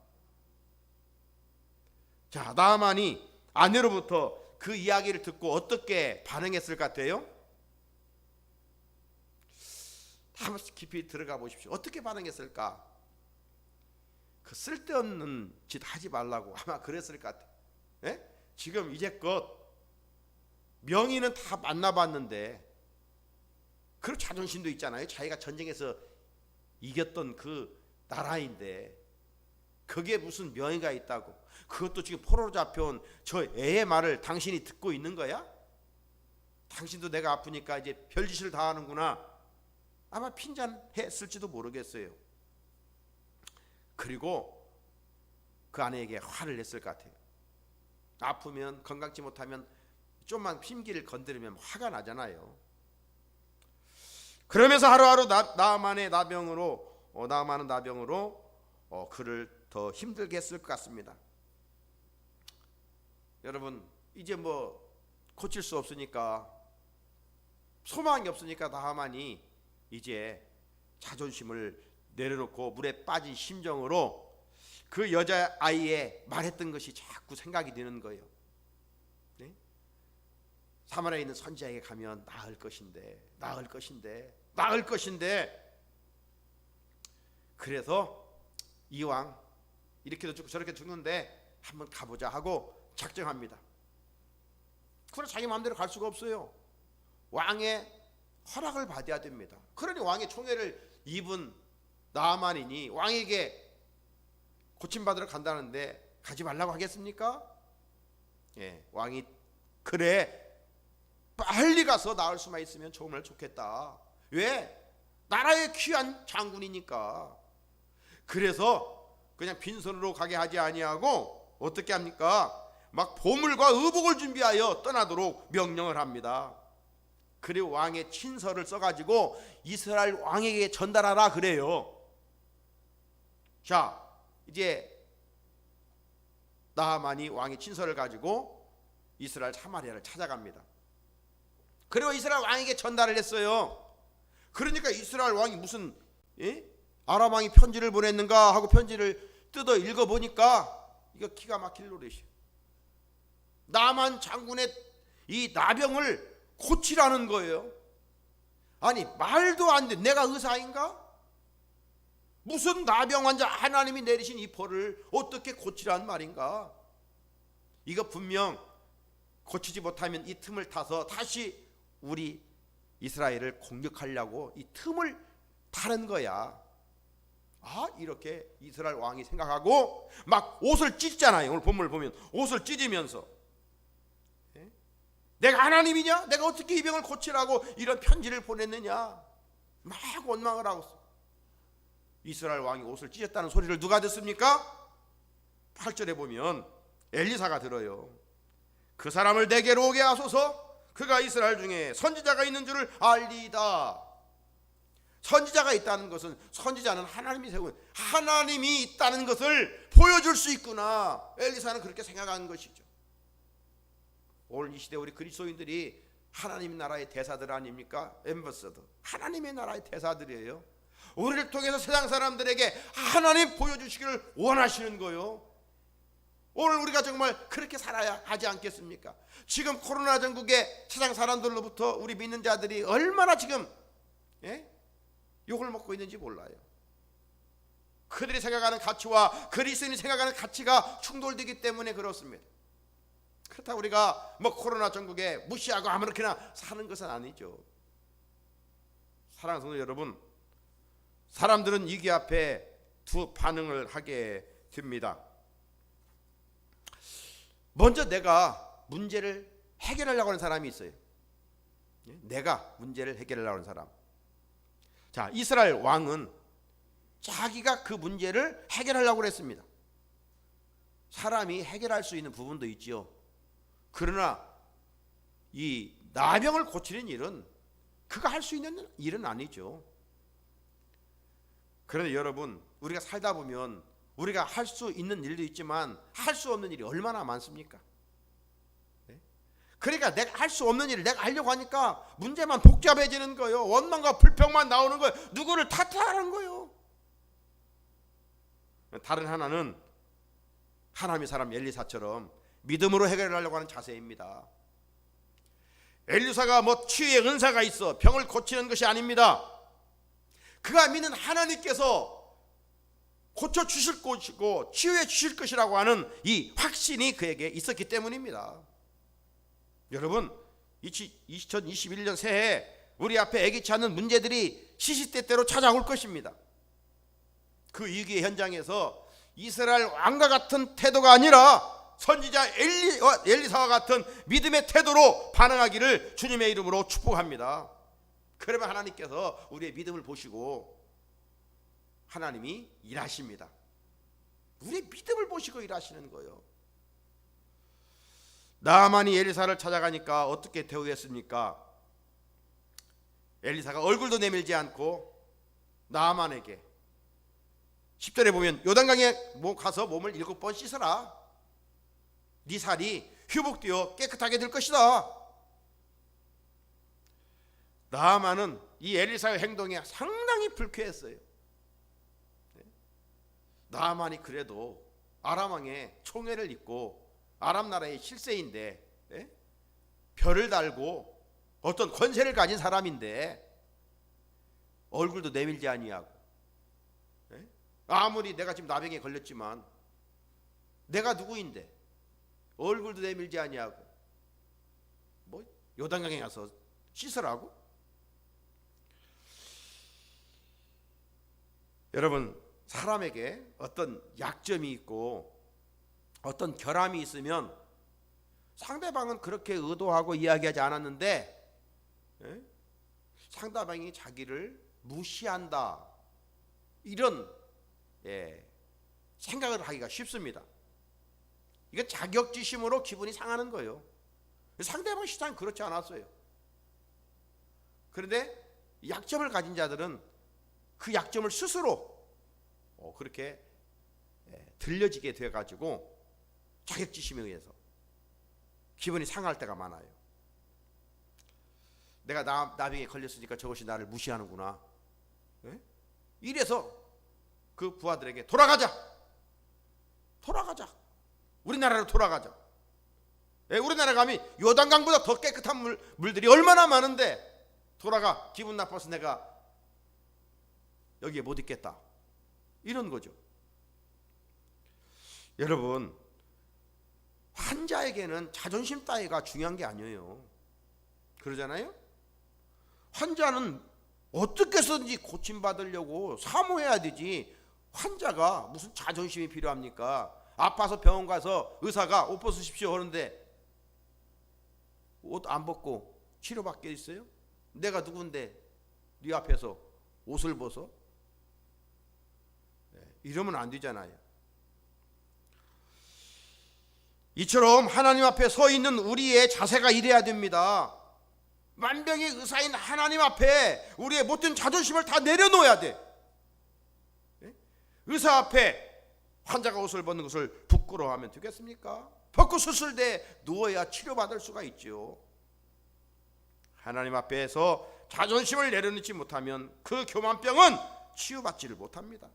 자, 나아만이 아내로부터 그 이야기를 듣고 어떻게 반응했을 것 같아요? 한번 깊이 들어가 보십시오. 어떻게 반응했을까? 그 쓸데없는 짓 하지 말라고 아마 그랬을 것 같아요. 예? 지금 이제껏 명의는 다 만나봤는데, 그리고 자존심도 있잖아요. 자기가 전쟁에서 이겼던 그 나라인데 그게 무슨 명예가 있다고. 그것도 지금 포로로 잡혀온 저 애의 말을 당신이 듣고 있는 거야? 당신도 내가 아프니까 이제 별짓을 다 하는구나. 아마 핀잔했을지도 모르겠어요. 그리고 그 아내에게 화를 냈을 것 같아요. 아프면, 건강치 못하면 좀만 핀기를 건드리면 화가 나잖아요. 그러면서 하루하루 나아만의 나병으로 그를 더 힘들게 했을 것 같습니다. 여러분, 이제 고칠 수 없으니까, 소망이 없으니까 나아만이 이제 자존심을 내려놓고 물에 빠진 심정으로 그 여자아이의 말했던 것이 자꾸 생각이 드는 거예요. 네? 사마리아에 있는 선지자에게 가면 나을 것인데 그래서 이왕 이렇게도 죽고 저렇게 죽는데 한번 가보자 하고 작정합니다. 그러나 자기 마음대로 갈 수가 없어요. 왕의 허락을 받아야 됩니다. 그러니 왕의 총애를 입은 나아만이니 왕에게 고침받으러 간다는데 가지 말라고 하겠습니까? 예, 왕이 그래 빨리 가서 나을 수만 있으면 정말 좋겠다. 왜? 나라의 귀한 장군이니까. 그래서 그냥 빈손으로 가게 하지 아니하고 어떻게 합니까? 막 보물과 의복을 준비하여 떠나도록 명령을 합니다. 그리고 왕의 친서를 써가지고 이스라엘 왕에게 전달하라 그래요. 자, 이제 나하만이 왕의 친서를 가지고 이스라엘 사마리아를 찾아갑니다. 그리고 이스라엘 왕에게 전달을 했어요. 그러니까 이스라엘 왕이 무슨 아람 왕이 편지를 보냈는가 하고 편지를 뜯어 읽어보니까 이거 기가 막힐 노릇이에요. 나만 장군의 이 나병을 고치라는 거예요. 아니 말도 안 돼. 내가 의사인가? 무슨 나병 환자 하나님이 내리신 이 벌을 어떻게 고치라는 말인가? 이거 분명 고치지 못하면 이 틈을 타서 다시 우리 이스라엘을 공격하려고 이 틈을 타는 거야. 아, 이렇게 이스라엘 왕이 생각하고 막 옷을 찢잖아요. 오늘 본문을 보면 옷을 찢으면서 내가 하나님이냐? 내가 어떻게 이 병을 고치라고 이런 편지를 보냈느냐? 막 원망을 하고 있어. 이스라엘 왕이 옷을 찢었다는 소리를 누가 듣습니까? 8절에 보면 엘리사가 들어요. 그 사람을 내게로 오게 하소서. 그가 이스라엘 중에 선지자가 있는 줄을 알리이다. 선지자가 있다는 것은 선지자는 하나님이 세운 하나님이 있다는 것을 보여줄 수 있구나. 엘리사는 그렇게 생각하는 것이죠. 오늘 이 시대 우리 그리스도인들이 하나님 나라의 대사들 아닙니까? 엠버서더. 하나님의 나라의 대사들이에요. 우리를 통해서 세상 사람들에게 하나님 보여주시기를 원하시는 거요. 오늘 우리가 정말 그렇게 살아야 하지 않겠습니까? 지금 코로나 전국에 세상 사람들로부터 우리 믿는 자들이 얼마나 지금 욕을 먹고 있는지 몰라요. 그들이 생각하는 가치와 그리스도인이 생각하는 가치가 충돌되기 때문에 그렇습니다. 그렇다고 우리가 뭐 코로나 전국에 무시하고 아무렇게나 사는 것은 아니죠. 사랑하는 성도 여러분, 사람들은 이기 앞에 두 반응을 하게 됩니다. 먼저 내가 문제를 해결하려고 하는 사람이 있어요. 내가 문제를 해결하려고 하는 사람. 자, 이스라엘 왕은 자기가 그 문제를 해결하려고 했습니다. 사람이 해결할 수 있는 부분도 있지요. 그러나 이 나병을 고치는 일은 그가 할 수 있는 일은 아니죠. 그런데 여러분, 우리가 살다 보면 우리가 할 수 있는 일도 있지만 할 수 없는 일이 얼마나 많습니까? 그러니까 내가 할 수 없는 일을 내가 하려고 하니까 문제만 복잡해지는 거예요. 원망과 불평만 나오는 거예요. 누구를 탓하는 거예요. 다른 하나는 하나님의 사람 엘리사처럼 믿음으로 해결하려고 하는 자세입니다. 엘리사가 뭐 치유의 은사가 있어 병을 고치는 것이 아닙니다. 그가 믿는 하나님께서 고쳐 주실 것이고 치유해 주실 것이라고 하는 이 확신이 그에게 있었기 때문입니다. 여러분, 2021년 새해 우리 앞에 예기치 않는 문제들이 시시때때로 찾아올 것입니다. 그 위기의 현장에서 이스라엘 왕과 같은 태도가 아니라 선지자 엘리사와 같은 믿음의 태도로 반응하기를 주님의 이름으로 축복합니다. 그러면 하나님께서 우리의 믿음을 보시고 하나님이 일하십니다. 우리의 믿음을 보시고 일하시는 거예요. 나아만이 엘리사를 찾아가니까 어떻게 대우했습니까? 엘리사가 얼굴도 내밀지 않고 나아만에게 10절에 보면 요단강에 가서 몸을 7번 씻어라. 네 살이 회복되어 깨끗하게 될 것이다. 나아만은 이 엘리사의 행동에 상당히 불쾌했어요. 나아만이 그래도 아람 왕의 총애를 입고 아람 나라의 실세인데 별을 달고 어떤 권세를 가진 사람인데 얼굴도 내밀지 아니하고 아무리 내가 지금 나병에 걸렸지만 내가 누구인데 얼굴도 내밀지 아니하고 뭐 요단강에 가서 씻으라고? 여러분, 사람에게 어떤 약점이 있고 어떤 결함이 있으면 상대방은 그렇게 의도하고 이야기하지 않았는데 상대방이 자기를 무시한다, 이런 생각을 하기가 쉽습니다. 이건 자격지심으로 기분이 상하는 거예요. 상대방 시선은 그렇지 않았어요. 그런데 약점을 가진 자들은 그 약점을 스스로 그렇게 들려지게 돼가지고 자격지심에 의해서 기분이 상할 때가 많아요. 내가 나병에 걸렸으니까 저것이 나를 무시하는구나. 이래서 그 부하들에게 돌아가자. 우리나라로 돌아가자. 우리나라 가면 요단강보다 더 깨끗한 물들이 얼마나 많은데 돌아가. 기분 나빠서 내가 여기에 못 있겠다, 이런 거죠. 여러분, 환자에게는 자존심 따위가 중요한 게 아니에요. 그러잖아요. 환자는 어떻게 해서든지 고침받으려고 사모해야 되지, 환자가 무슨 자존심이 필요합니까? 아파서 병원 가서 의사가 옷 벗으십시오 하는데 옷 안 벗고 치료받게 있어요? 내가 누군데 네 앞에서 옷을 벗어? 이러면 안 되잖아요. 이처럼 하나님 앞에 서 있는 우리의 자세가 이래야 됩니다. 만병의 의사인 하나님 앞에 우리의 모든 자존심을 다 내려놓아야 돼. 의사 앞에 환자가 옷을 벗는 것을 부끄러워하면 되겠습니까? 벗고 수술대에 누워야 치료받을 수가 있죠. 하나님 앞에서 자존심을 내려놓지 못하면 그 교만병은 치유받지를 못합니다.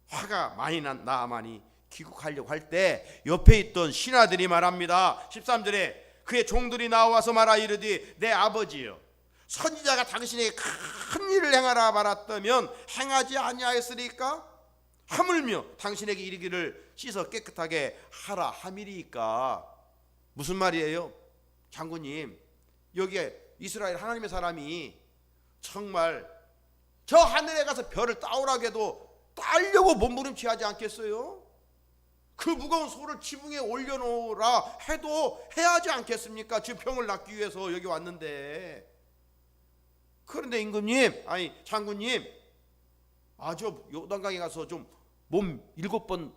화가 많이 난 나아만이 귀국하려고 할 때 옆에 있던 신하들이 말합니다. 13절에 그의 종들이 나와서 말하 이르되 내 아버지여, 선지자가 당신에게 큰 일을 행하라 말았다면 행하지 아니하였으리까? 하물며 당신에게 이르기를 씻어 깨끗하게 하라 함이리까? 무슨 말이에요? 장군님, 여기에 이스라엘 하나님의 사람이 정말 저 하늘에 가서 별을 따오라고 해도 따려고 몸부림치하지 않겠어요? 그 무거운 소를 지붕에 올려놓으라 해도 해야 하지 않겠습니까? 지금 병을 낫기 위해서 여기 왔는데. 그런데 임금님, 아니 장군님, 저 요단강에 가서 좀 몸 7번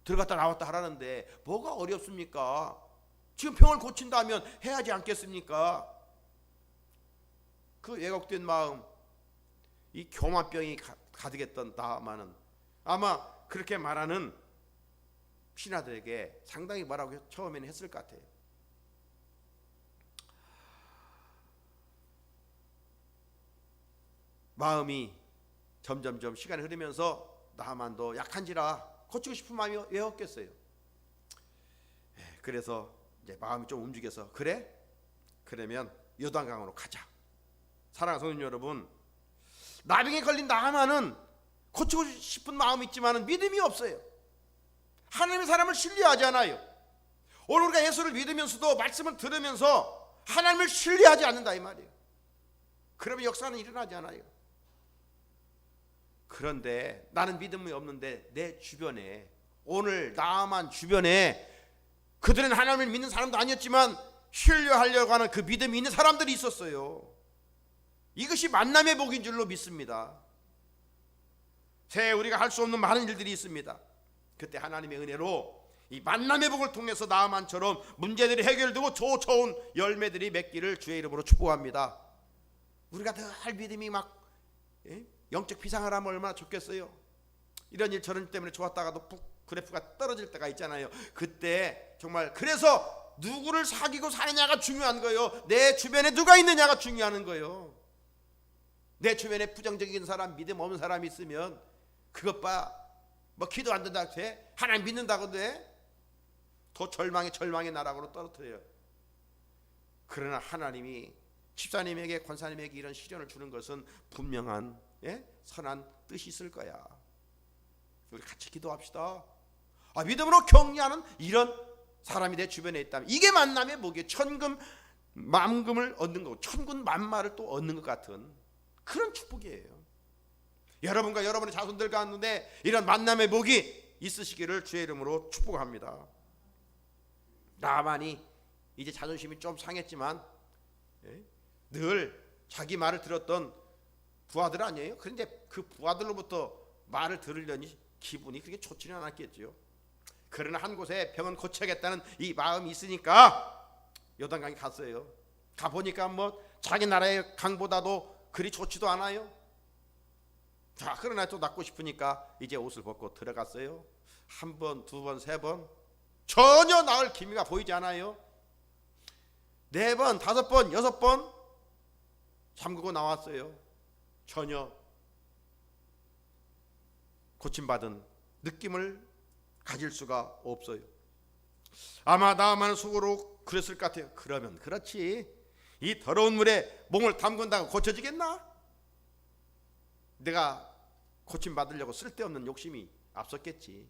들어갔다 나왔다 하라는데 뭐가 어렵습니까? 지금 병을 고친다면 해야지 않겠습니까? 그 왜곡된 마음, 이 교만병이 가득했던 나아만은 아마 그렇게 말하는 신하들에게 상당히 뭐라고 처음에는 했을 것 같아요. 마음이 점점점 시간이 흐르면서 나만도 약한지라 고치고 싶은 마음이 왜 없겠어요. 그래서 이제 마음이 좀 움직여서 그래? 그러면 요단강으로 가자. 사랑하는 성도 여러분, 나병에 걸린 나만은 고치고 싶은 마음이 있지만 믿음이 없어요. 하나님의 사람을 신뢰하지 않아요. 오늘 우리가 예수를 믿으면서도 말씀을 들으면서 하나님을 신뢰하지 않는다 이 말이에요. 그러면 역사는 일어나지 않아요. 그런데 나는 믿음이 없는데 내 주변에, 오늘 나만 주변에 그들은 하나님을 믿는 사람도 아니었지만 신뢰하려고 하는 그 믿음이 있는 사람들이 있었어요. 이것이 만남의 복인 줄로 믿습니다. 새해 우리가 할 수 없는 많은 일들이 있습니다. 그때 하나님의 은혜로 이 만남의 복을 통해서 나만처럼 문제들이 해결되고 좋은 열매들이 맺기를 주의 이름으로 축복합니다. 우리가 늘 믿음이 막 영적 비상을 하면 얼마나 좋겠어요. 이런 일 저런 일 때문에 좋았다가도 푹 그래프가 떨어질 때가 있잖아요. 그때 정말 그래서 누구를 사귀고 사느냐가 중요한 거예요. 내 주변에 누가 있느냐가 중요한 거예요. 내 주변에 부정적인 사람, 믿음 없는 사람이 있으면 그것 봐, 뭐 기도 안 된다고 돼? 하나님 믿는다고 돼? 더 절망의 나락으로 떨어뜨려요. 그러나 하나님이 집사님에게, 권사님에게 이런 시련을 주는 것은 분명한 선한 뜻이 있을 거야. 우리 같이 기도합시다. 믿음으로 격려하는 이런 사람이 내 주변에 있다면 이게 만남의 목이에요. 천금 만금을 얻는 거고 천군 만마를 또 얻는 것 같은 그런 축복이에요. 여러분과 여러분의 자손들 가운데 이런 만남의 복이 있으시기를 주의 이름으로 축복합니다. 나만이 이제 자존심이 좀 상했지만 늘 자기 말을 들었던 부하들 아니에요? 그런데 그 부하들로부터 말을 들으려니 기분이 그렇게 좋지는 않았겠죠. 그러나 한 곳에 병은 고쳐야겠다는 이 마음이 있으니까 요단강에 갔어요. 가보니까 뭐 자기 나라의 강보다도 그리 좋지도 않아요. 자, 그러나 또 낫고 싶으니까 이제 옷을 벗고 들어갔어요. 한 번, 두 번, 세 번 전혀 나을 기미가 보이지 않아요. 네 번, 다섯 번, 여섯 번 잠그고 나왔어요. 전혀 고침받은 느낌을 가질 수가 없어요. 아마 나만 속으로 그랬을 것 같아요. 그러면 그렇지, 이 더러운 물에 몸을 담근다고 고쳐지겠나? 내가 고침받으려고 쓸데없는 욕심이 앞섰겠지.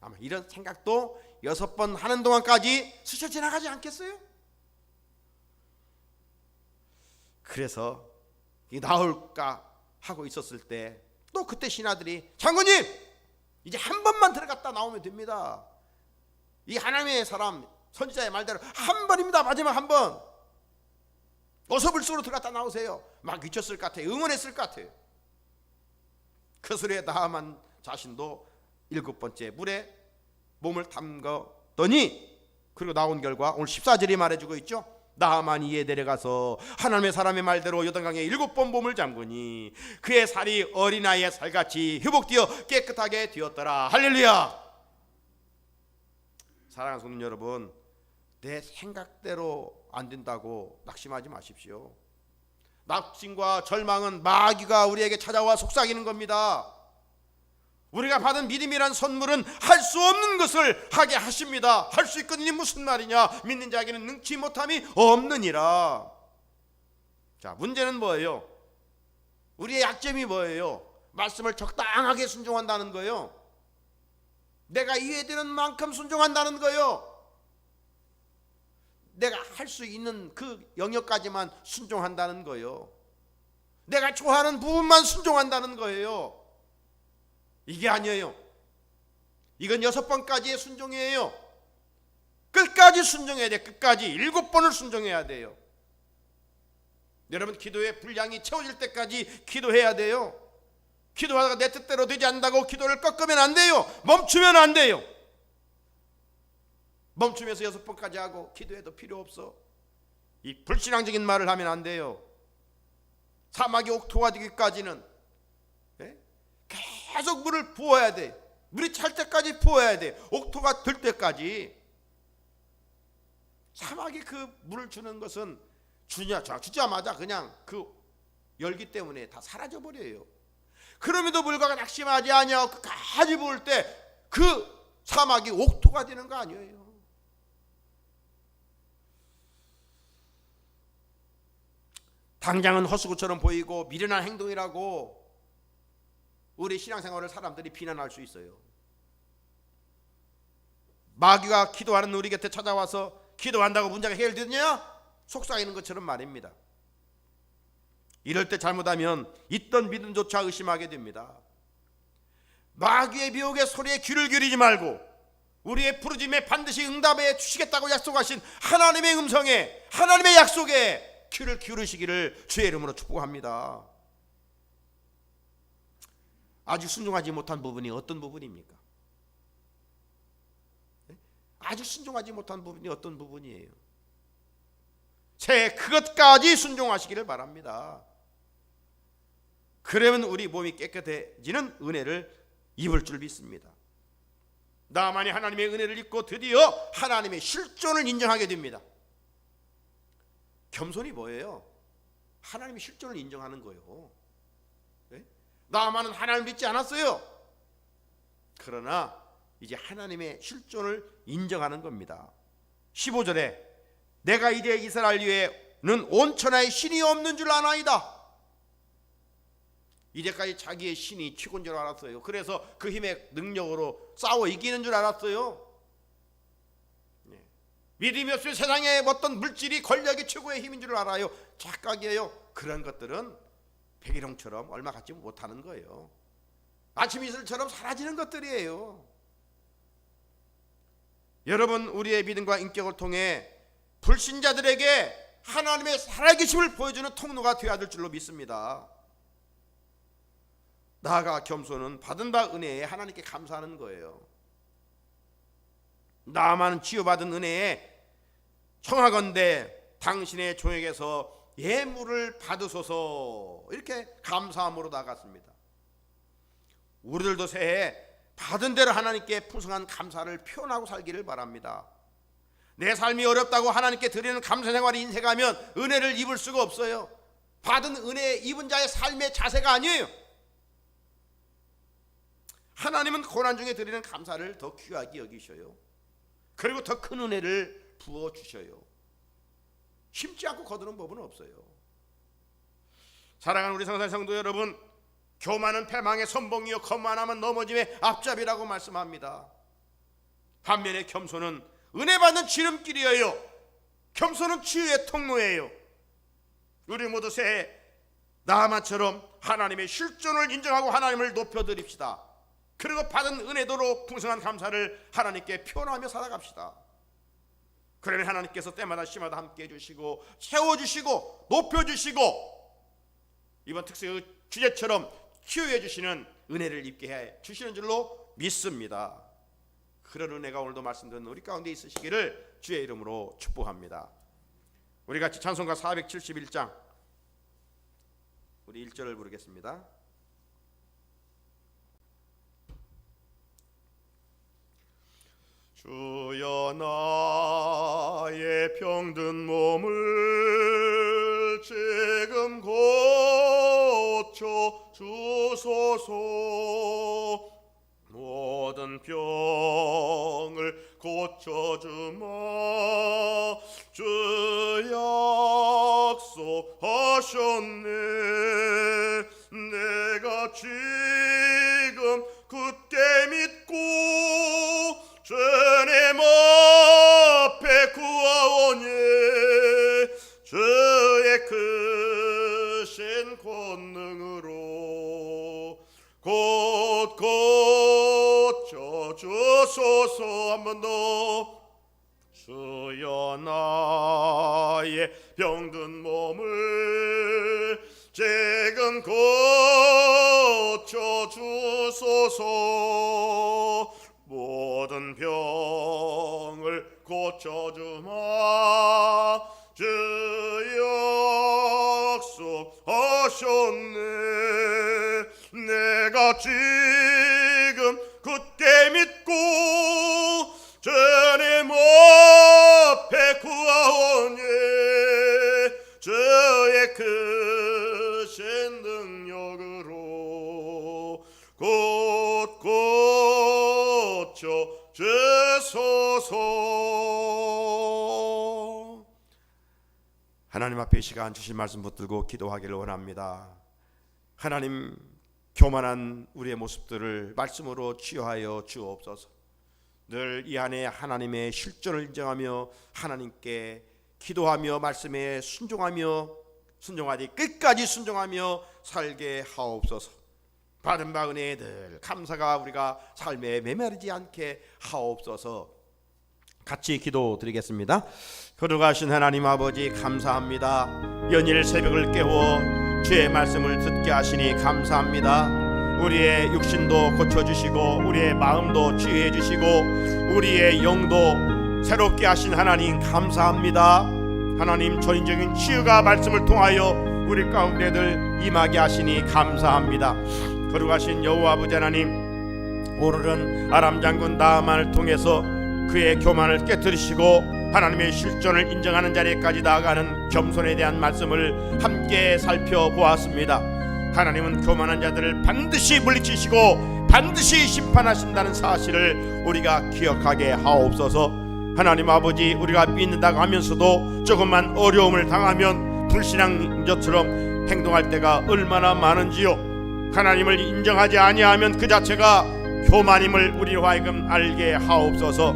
아마 이런 생각도 6번 하는 동안까지 스쳐 지나가지 않겠어요? 그래서 이 나올까 하고 있었을 때 또 그때 신하들이 장군님 이제 한 번만 들어갔다 나오면 됩니다. 이 하나님의 사람 선지자의 말대로 한 번입니다. 마지막 한 번. 어서 불쑥으로 들어갔다 나오세요. 막 미쳤을 것 같아요. 응원했을 것 같아요. 그 소리에 나아만 자신도 7번째 물에 몸을 담갔더니 그리고 나온 결과 오늘 14절이 말해주고 있죠. 나아만이 이에 내려가서 하나님의 사람의 말대로 요단강에 7번 몸을 잠그니 그의 살이 어린아이의 살같이 회복되어 깨끗하게 되었더라. 할렐루야. 사랑하는 성도 여러분, 내 생각대로 안 된다고 낙심하지 마십시오. 낙심과 절망은 마귀가 우리에게 찾아와 속삭이는 겁니다. 우리가 받은 믿음이란 선물은 할 수 없는 것을 하게 하십니다. 할 수 있거든요. 무슨 말이냐? 믿는 자에게는 능치 못함이 없느니라. 자, 문제는 뭐예요? 우리의 약점이 뭐예요? 말씀을 적당하게 순종한다는 거예요. 내가 이해되는 만큼 순종한다는 거예요. 내가 할 수 있는 그 영역까지만 순종한다는 거예요. 내가 좋아하는 부분만 순종한다는 거예요. 이게 아니에요. 이건 6번까지의 순종이에요. 끝까지 순종해야 돼. 끝까지 7번을 순종해야 돼요. 여러분, 기도의 분량이 채워질 때까지 기도해야 돼요. 기도하다가 내 뜻대로 되지 않는다고 기도를 꺾으면 안 돼요. 멈추면 안 돼요. 멈추면서 6번까지 하고 기도해도 필요 없어. 이 불신앙적인 말을 하면 안 돼요. 사막이 옥토가 되기까지는 계속 물을 부어야 돼. 물이 찰 때까지 부어야 돼. 옥토가 될 때까지. 사막이 그 물을 주는 것은 주자마자 그냥 그 열기 때문에 다 사라져 버려요. 그럼에도 불구하고 낙심하지 아니하고 끝까지 부을 때 그 사막이 옥토가 되는 거 아니에요. 당장은 헛수고처럼 보이고 미련한 행동이라고 우리 신앙생활을 사람들이 비난할 수 있어요. 마귀가 기도하는 우리 곁에 찾아와서 기도한다고 문제가 해결되느냐? 속삭이는 것처럼 말입니다. 이럴 때 잘못하면 있던 믿음조차 의심하게 됩니다. 마귀의 미혹의 소리에 귀를 기울이지 말고 우리의 부르짖음에 반드시 응답해 주시겠다고 약속하신 하나님의 음성에, 하나님의 약속에 귀를 기울이시기를 주의 이름으로 축복합니다. 아직 순종하지 못한 부분이 어떤 부분입니까? 아직 순종하지 못한 부분이 어떤 부분이에요? 새해 그것까지 순종하시기를 바랍니다. 그러면 우리 몸이 깨끗해지는 은혜를 입을 줄 믿습니다. 나만이 하나님의 은혜를 입고 드디어 하나님의 실존을 인정하게 됩니다. 겸손이 뭐예요? 하나님의 실존을 인정하는 거예요. 나만은 하나님을 믿지 않았어요. 그러나 이제 하나님의 실존을 인정하는 겁니다. 15절에 내가 이제 이스라엘 위에는 온 천하에 신이 없는 줄 아나이다. 이제까지 자기의 신이 최고인 줄 알았어요. 그래서 그 힘의 능력으로 싸워 이기는 줄 알았어요. 믿음이 없으면 세상에 어떤 물질이 권력이 최고의 힘인 줄 알아요. 착각이에요. 그런 것들은 백일홍처럼 얼마 갖지 못하는 거예요. 아침 이슬처럼 사라지는 것들이에요. 여러분, 우리의 믿음과 인격을 통해 불신자들에게 하나님의 살아계심을 보여주는 통로가 되어야 될 줄로 믿습니다. 나아가 겸손은 받은 바 은혜에 하나님께 감사하는 거예요. 나만 치유받은 은혜에 청하건대 당신의 종에게서 예물을 받으소서, 이렇게 감사함으로 나갔습니다. 우리들도 새해 받은 대로 하나님께 풍성한 감사를 표현하고 살기를 바랍니다. 내 삶이 어렵다고 하나님께 드리는 감사 생활이 인색하면 은혜를 입을 수가 없어요. 받은 은혜 입은 자의 삶의 자세가 아니에요. 하나님은 고난 중에 드리는 감사를 더 귀하게 여기셔요. 그리고 더 큰 은혜를 부어주셔요. 심지 않고 거두는 법은 없어요. 사랑하는 우리 성도 여러분, 교만은 패망의 선봉이요 거만하면 넘어짐의 앞잡이라고 말씀합니다. 반면에 겸손은 은혜 받는 지름길이에요. 겸손은 치유의 통로예요. 우리 모두 새해 나아만처럼 하나님의 실존을 인정하고 하나님을 높여드립시다. 그리고 받은 은혜도로 풍성한 감사를 하나님께 표현하며 살아갑시다. 그러면 하나님께서 때마다 시마다 함께 해주시고 채워주시고 높여주시고 이번 특세의 주제처럼 치유해 주시는 은혜를 입게 해 주시는 줄로 믿습니다. 그런 은혜가 오늘도 말씀 듣는 우리 가운데 있으시기를 주의 이름으로 축복합니다. 우리 같이 찬송가 471장 우리 1절을 부르겠습니다. 주여 나의 병든 몸을 지금 고쳐 주소서. 모든 병을 고쳐주마. 주 약속하셨네. 내가 지금 굳게 믿고 주님 앞에 구하오니 주의 크신 권능으로 곧 고쳐주소서. 한 번 더. 주여 나의 병든 몸을 지금 고쳐주소서. 모든 병을 고쳐주마. 주 약속하셨네. 내가 지금 굳게 믿고 주님 앞에 구하오니 주의 크신 능력으로 곧 고쳐주소서. 하나님 앞에 이 시간 주신 말씀 붙들고 기도하기를 원합니다. 하나님, 교만한 우리의 모습들을 말씀으로 치유하여 주옵소서. 늘 이 안에 하나님의 실존을 인정하며 하나님께 기도하며 말씀에 순종하되 끝까지 순종하며 살게 하옵소서. 받은 바 은혜에 늘 감사가 우리가 삶에 메마르지 않게 하옵소서. 같이 기도드리겠습니다. 거룩하신 하나님 아버지, 감사합니다. 연일 새벽을 깨워 주의 말씀을 듣게 하시니 감사합니다. 우리의 육신도 고쳐주시고 우리의 마음도 치유해 주시고 우리의 영도 새롭게 하신 하나님 감사합니다. 하나님, 전인적인 치유가 말씀을 통하여 우리 가운데들 임하게 하시니 감사합니다. 거룩하신 여호와 아버지 하나님, 오늘은 아람 장군 나아만을 통해서 그의 교만을 깨뜨리시고 하나님의 실존을 인정하는 자리까지 나아가는 겸손에 대한 말씀을 함께 살펴보았습니다. 하나님은 교만한 자들을 반드시 물리치시고 반드시 심판하신다는 사실을 우리가 기억하게 하옵소서. 하나님 아버지, 우리가 믿는다고 하면서도 조금만 어려움을 당하면 불신앙자처럼 행동할 때가 얼마나 많은지요. 하나님을 인정하지 아니하면 그 자체가 교만임을 우리로 하여금 알게 하옵소서.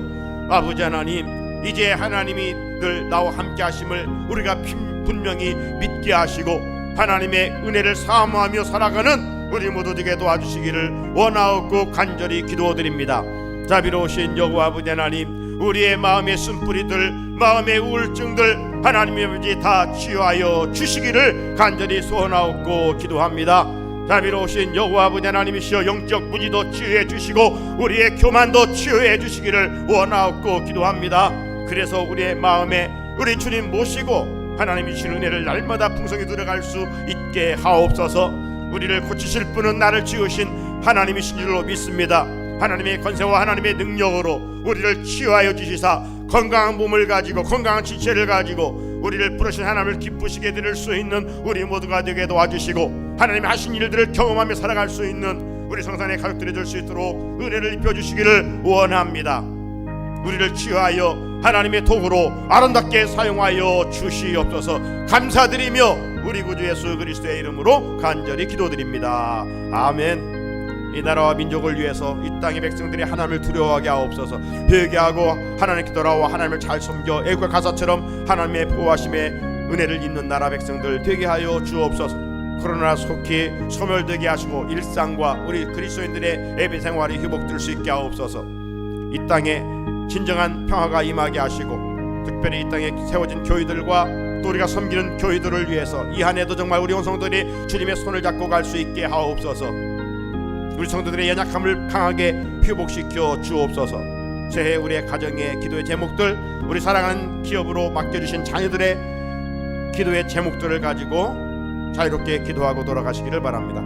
아버지 하나님, 이제 하나님이 늘 나와 함께 하심을 우리가 분명히 믿게 하시고 하나님의 은혜를 사모하며 살아가는 우리 모두 되게 도와주시기를 원하옵고 간절히 기도드립니다. 자비로우신 여호와 아버지 하나님, 우리의 마음의 쓴뿌리들, 마음의 우울증들 하나님의 아버지 다 치유하여 주시기를 간절히 소원하옵고 기도합니다. 자비로우신 여호와 아버지 하나님이시여, 영적 무지도 치유해 주시고 우리의 교만도 치유해 주시기를 원하옵고 기도합니다. 그래서 우리의 마음에 우리 주님 모시고 하나님이 주신 은혜를 날마다 풍성히 들어갈 수 있게 하옵소서. 우리를 고치실 분은 나를 지으신 하나님이신 줄로 믿습니다. 하나님의 권세와 하나님의 능력으로 우리를 치유하여 주시사 건강한 몸을 가지고 건강한 지체를 가지고 우리를 부르신 하나님을 기쁘시게 드릴 수 있는 우리 모두가 되게 도와주시고 하나님이 하신 일들을 경험하며 살아갈 수 있는 우리 성산의 가족들이 될 수 있도록 은혜를 입혀주시기를 원합니다. 우리를 치유하여 하나님의 도구로 아름답게 사용하여 주시옵소서. 감사드리며 우리 구주 예수 그리스도의 이름으로 간절히 기도드립니다. 아멘. 이 나라와 민족을 위해서 이 땅의 백성들이 하나님을 두려워하게 하옵소서. 회개하고 하나님께 돌아와 하나님을 잘 섬겨 애국의 가사처럼 하나님의 보호하심의 은혜를 입는 나라 백성들 되게 하여 주옵소서. 그러나 속히 소멸되게 하시고 일상과 우리 그리스도인들의 예배 생활이 회복될 수 있게 하옵소서. 이 땅에 진정한 평화가 임하게 하시고 특별히 이 땅에 세워진 교회들과 또 우리가 섬기는 교회들을 위해서 이 한 해도 정말 우리 온 성도들이 주님의 손을 잡고 갈 수 있게 하옵소서. 우리 성도들의 연약함을 강하게 회복시켜 주옵소서. 새해 우리의 가정의 기도의 제목들, 우리 사랑하는 기업으로 맡겨주신 자녀들의 기도의 제목들을 가지고 자유롭게 기도하고 돌아가시기를 바랍니다.